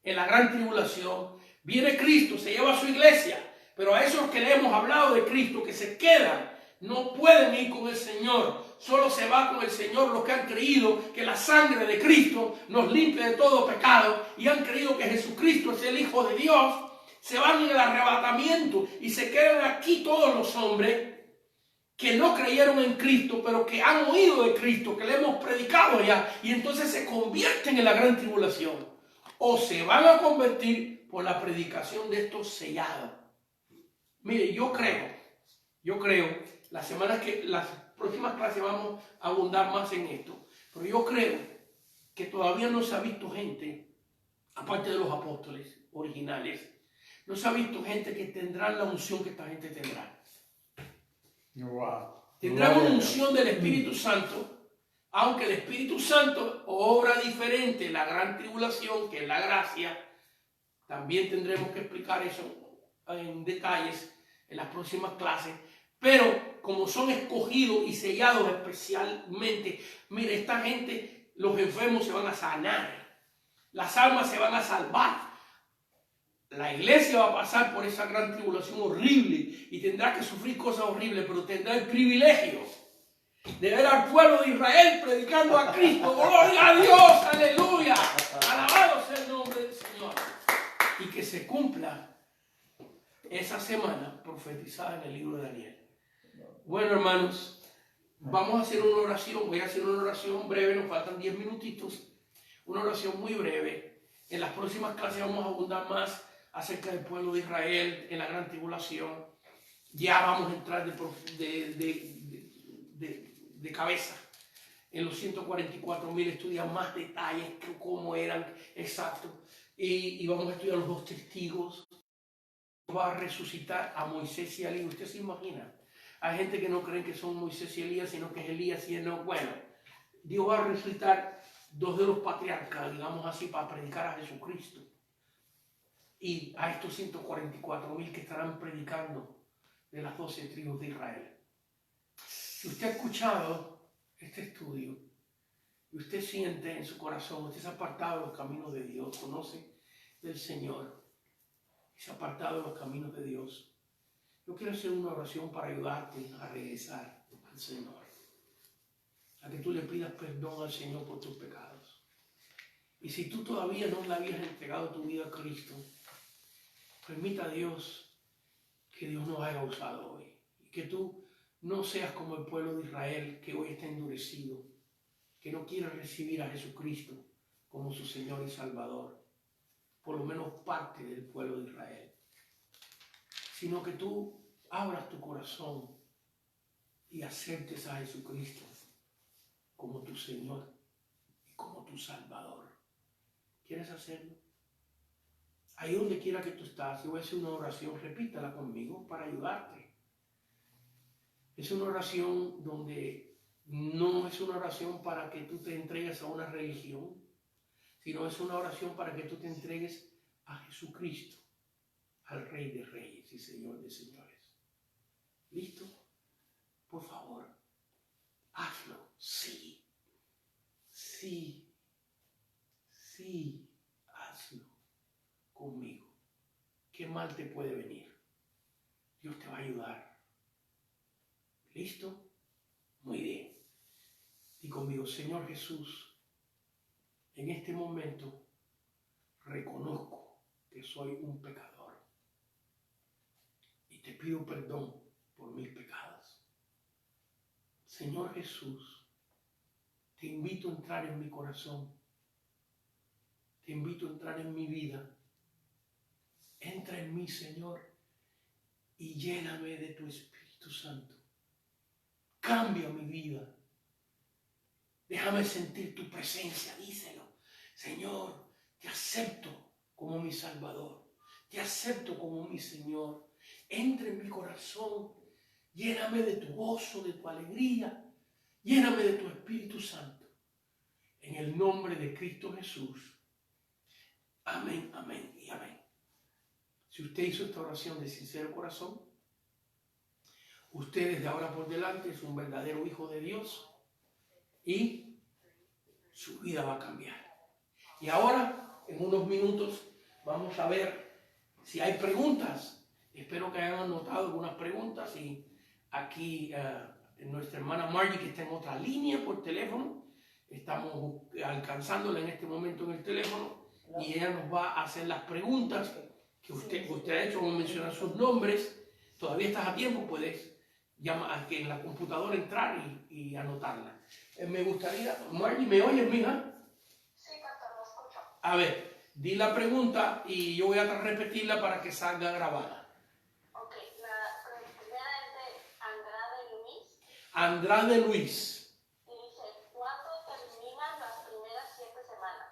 en la gran tribulación, viene Cristo, se lleva a su iglesia, pero a esos que le hemos hablado de Cristo, que se quedan, no pueden ir con el Señor. Solo se va con el Señor los que han creído que la sangre de Cristo nos limpia de todo pecado y han creído que Jesucristo es el Hijo de Dios. Se van en el arrebatamiento y se quedan aquí todos los hombres que no creyeron en Cristo, pero que han oído de Cristo, que le hemos predicado ya, y entonces se convierten en la gran tribulación. O se van a convertir por la predicación de estos sellados. Mire, yo creo, las próximas clases vamos a abundar más en esto, pero yo creo que todavía no se ha visto gente, aparte de los apóstoles originales, no se ha visto gente que tendrá la unción que esta gente tendrá. Wow. Tendrán una unción del Espíritu Santo, aunque el Espíritu Santo obra diferente en la gran tribulación, que es la gracia. También tendremos que explicar eso en detalles en las próximas clases. Pero como son escogidos y sellados especialmente, mire, esta gente, los enfermos se van a sanar, las almas se van a salvar. La iglesia va a pasar por esa gran tribulación horrible y tendrá que sufrir cosas horribles, pero tendrá el privilegio de ver al pueblo de Israel predicando a Cristo. ¡Gloria a Dios! ¡Aleluya! Alabado sea el nombre del Señor. Y que se cumpla esa semana profetizada en el libro de Daniel. Bueno, hermanos, vamos a hacer una oración. Voy a hacer una oración breve, nos faltan 10 minutitos. Una oración muy breve. En las próximas clases vamos a abundar más acerca del pueblo de Israel en la gran tribulación. Ya vamos a entrar de cabeza en los 144,000, estudiar más detalles, cómo eran exactos, y vamos a estudiar los dos testigos. Va a resucitar a Moisés y a Elías. ¿Usted se imagina? Hay gente que no creen que son Moisés y Elías, sino que es Elías y Enoc. Bueno, Dios va a resucitar dos de los patriarcas, digamos así, para predicar a Jesucristo. Y a estos 144,000 que estarán predicando de las 12 tribus de Israel. Si usted ha escuchado este estudio y usted siente en su corazón, usted se ha apartado de los caminos de Dios, conoce del Señor y se ha apartado de los caminos de Dios, yo quiero hacer una oración para ayudarte a regresar al Señor, a que tú le pidas perdón al Señor por tus pecados. Y si tú todavía no le habías entregado tu vida a Cristo, permita a Dios que Dios nos haya usado hoy. Y que tú no seas como el pueblo de Israel que hoy está endurecido, que no quiere recibir a Jesucristo como su Señor y Salvador, por lo menos parte del pueblo de Israel. Sino que tú abras tu corazón y aceptes a Jesucristo como tu Señor y como tu Salvador. ¿Quieres hacerlo? Ahí donde quiera que tú estás, yo voy a hacer una oración, repítala conmigo para ayudarte. Es una oración donde no es una oración para que tú te entregues a una religión, sino es una oración para que tú te entregues a Jesucristo, al Rey de Reyes y Señor de Señores. ¿Listo? Por favor, hazlo. Sí, sí, sí, hazlo conmigo. ¿Qué mal te puede venir? Dios te va a ayudar. ¿Listo? Muy bien. Y conmigo, Señor Jesús, en este momento reconozco que soy un pecador y te pido perdón por mis pecados. Señor Jesús, te invito a entrar en mi corazón. Te invito a entrar en mi vida. Entra en mí, Señor, y lléname de tu Espíritu Santo. Cambia mi vida. Déjame sentir tu presencia, díselo. Señor, te acepto como mi Salvador. Te acepto como mi Señor. Entra en mi corazón. Lléname de tu gozo, de tu alegría. Lléname de tu Espíritu Santo. En el nombre de Cristo Jesús. Amén, amén y amén. Si usted hizo esta oración de sincero corazón, Usted desde ahora por delante es un verdadero hijo de Dios y su vida va a cambiar. Y ahora, en unos minutos, vamos a ver si hay preguntas. Espero que hayan anotado algunas preguntas y aquí nuestra hermana Margie, que está en otra línea por teléfono, estamos alcanzándola en este momento en el teléfono y ella nos va a hacer las preguntas que usted ha hecho, como mencionar sus nombres. Todavía estás a tiempo, puedes llamar en la computadora, entrar y anotarla. Me gustaría, Margie, ¿me oyes, mija? Sí, pastor, lo escucho. A ver, di la pregunta y yo voy a repetirla para que salga grabada. Ok, la primera es de Andrade Luis Andrade Luis, y dice, ¿cuándo terminan las primeras 7 semanas?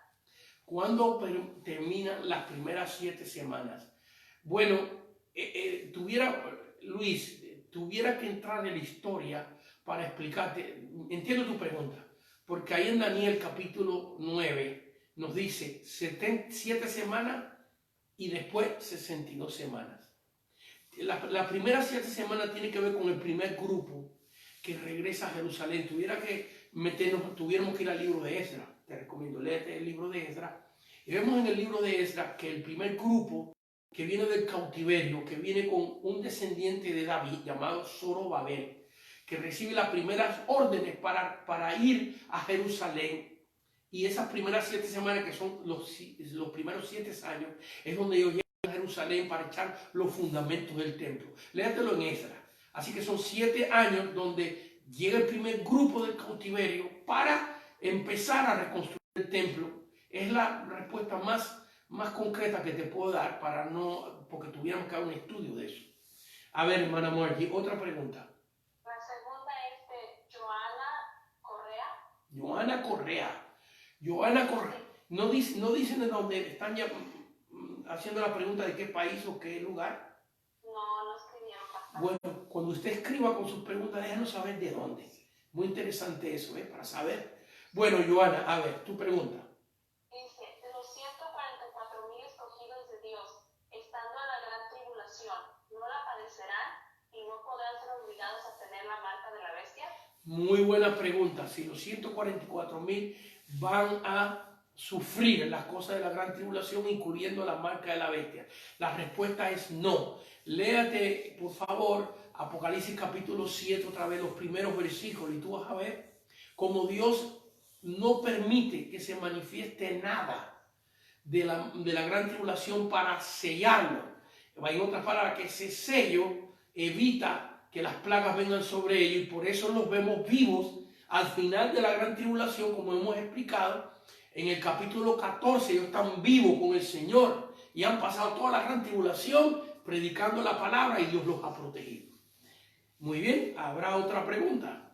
¿cuándo terminan las primeras 7 semanas? Bueno, Luis, tuviera que entrar en la historia para explicarte. Entiendo tu pregunta, porque ahí en Daniel capítulo 9 nos dice 7 semanas y después 62 semanas. Las primeras 7 semanas tiene que ver con el primer grupo que regresa a Jerusalén. Tuviéramos que ir al libro de Esdras. Te recomiendo, léete el libro de Esdras. Y vemos en el libro de Esdras que el primer grupo que viene del cautiverio, que viene con un descendiente de David llamado Zorobabel, que recibe las primeras órdenes para ir a Jerusalén. Y esas primeras 7 semanas, que son los primeros 7 años, es donde ellos llegan a Jerusalén para echar los fundamentos del templo. Léatelo en Esdras. Así que son 7 años donde llega el primer grupo del cautiverio para empezar a reconstruir el templo. Es la respuesta más concreta que te puedo dar porque tuviéramos que hacer un estudio de eso. A ver, hermana Margie, otra pregunta. La segunda es de Joana Correa. No dicen de dónde están ya haciendo la pregunta de qué país o qué lugar. No escribieron, pastor. Bueno, cuando usted escriba con sus preguntas, déjanos saber de dónde. Muy interesante eso, para saber. Bueno, Joana, a ver, tu pregunta. Dice, de los 144,000 escogidos de Dios, estando en la gran tribulación, ¿no la padecerán y no podrán ser obligados a tener la marca de la bestia? Muy buena pregunta. Si los 144,000 van a sufrir las cosas de la gran tribulación, incluyendo la marca de la bestia. La respuesta es no. Léate, por favor, Apocalipsis capítulo 7, otra vez los primeros versículos, y tú vas a ver cómo Dios no permite que se manifieste nada de la gran tribulación para sellarlo. En otras palabras, que ese sello evita que las plagas vengan sobre ellos, y por eso los vemos vivos al final de la gran tribulación, como hemos explicado. En el capítulo 14 ellos están vivos con el Señor y han pasado toda la gran tribulación predicando la palabra y Dios los ha protegido. Muy bien, ¿habrá otra pregunta?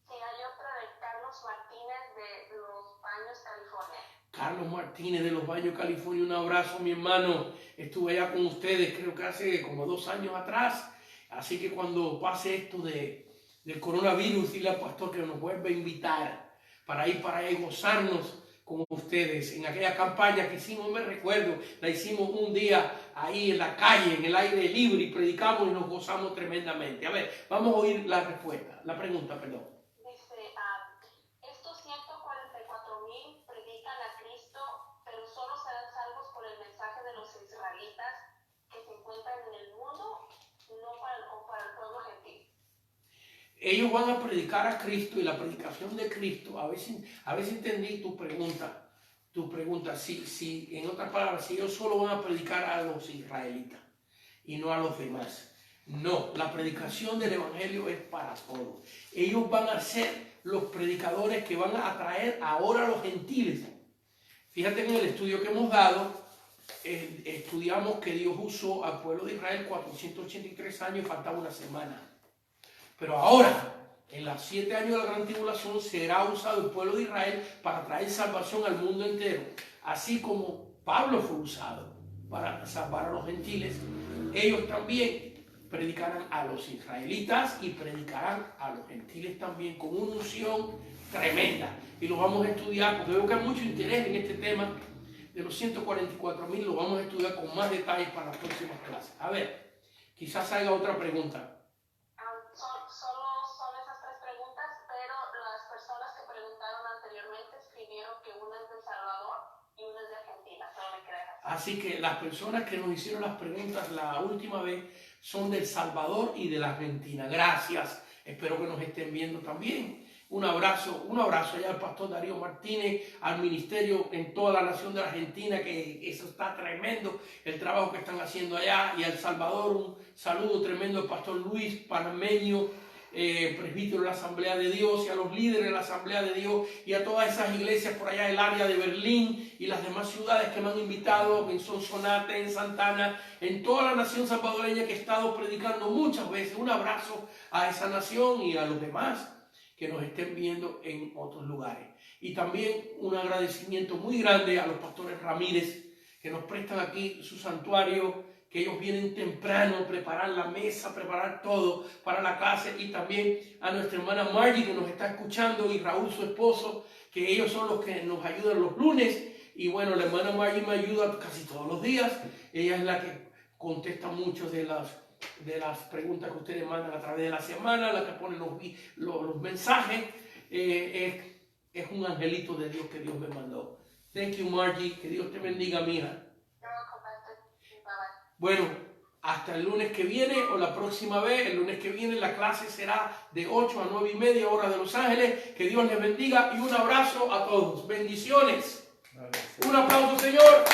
Sí, hay otra de Carlos Martínez de Los Baños, California. Carlos Martínez de Los Baños, California, un abrazo, mi hermano. Estuve allá con ustedes, creo que hace como 2 años atrás. Así que cuando pase esto del coronavirus, dile al pastor que nos vuelva a invitar para ir para allá y gozarnos con ustedes. En aquella campaña que hicimos, me recuerdo, la hicimos un día ahí en la calle, en el aire libre, y predicamos y nos gozamos tremendamente. A ver, vamos a oír la pregunta, perdón. Dice, estos 144,000 predican a Cristo, pero solo serán salvos por el mensaje de los israelitas que se encuentran en el mundo, no para el pueblo gentil. Ellos van a predicar a Cristo, y la predicación de Cristo, a ver si entendí tu pregunta. Si, en otras palabras, si ellos solo van a predicar a los israelitas y no a los demás. No, la predicación del evangelio es para todos. Ellos van a ser los predicadores que van a atraer ahora a los gentiles. Fíjate que en el estudio que hemos dado, estudiamos que Dios usó al pueblo de Israel 483 años y faltaba una semana. Pero ahora, en los 7 años de la gran tribulación, será usado el pueblo de Israel para traer salvación al mundo entero. Así como Pablo fue usado para salvar a los gentiles, ellos también predicarán a los israelitas y predicarán a los gentiles también con una unción tremenda. Y lo vamos a estudiar, porque veo que hay mucho interés en este tema de los 144,000. Lo vamos a estudiar con más detalles para las próximas clases. A ver, quizás haya otra pregunta. Son personas que preguntaron anteriormente escribieron que una es de El Salvador y una es de Argentina, solo me crean. Así que las personas que nos hicieron las preguntas la última vez son de El Salvador y de la Argentina. Gracias. Espero que nos estén viendo también. Un abrazo allá al pastor Darío Martínez, al ministerio en toda la nación de la Argentina, que eso está tremendo, el trabajo que están haciendo allá, y a El Salvador un saludo tremendo al pastor Luis Panameño, presbítero de la Asamblea de Dios, y a los líderes de la Asamblea de Dios, y a todas esas iglesias por allá del área de Berlín y las demás ciudades que me han invitado, en Sonsonate, en Santana, en toda la nación salvadoreña que he estado predicando muchas veces. Un abrazo a esa nación y a los demás que nos estén viendo en otros lugares. Y también un agradecimiento muy grande a los pastores Ramírez, que nos prestan aquí su santuario, que ellos vienen temprano a preparar la mesa, preparar todo para la clase, y también a nuestra hermana Margie, que nos está escuchando, y Raúl, su esposo, que ellos son los que nos ayudan los lunes. Y bueno, la hermana Margie me ayuda casi todos los días. Ella es la que contesta muchos de las preguntas que ustedes mandan a través de la semana, la que pone los mensajes. Es un angelito de Dios que Dios me mandó. Thank you, Margie. Que Dios te bendiga, mija. Bueno, hasta el lunes que viene o la próxima vez. El lunes que viene la clase será de 8 a 9:30 hora de Los Ángeles. Que Dios les bendiga y un abrazo a todos. Bendiciones. Un aplauso, Señor.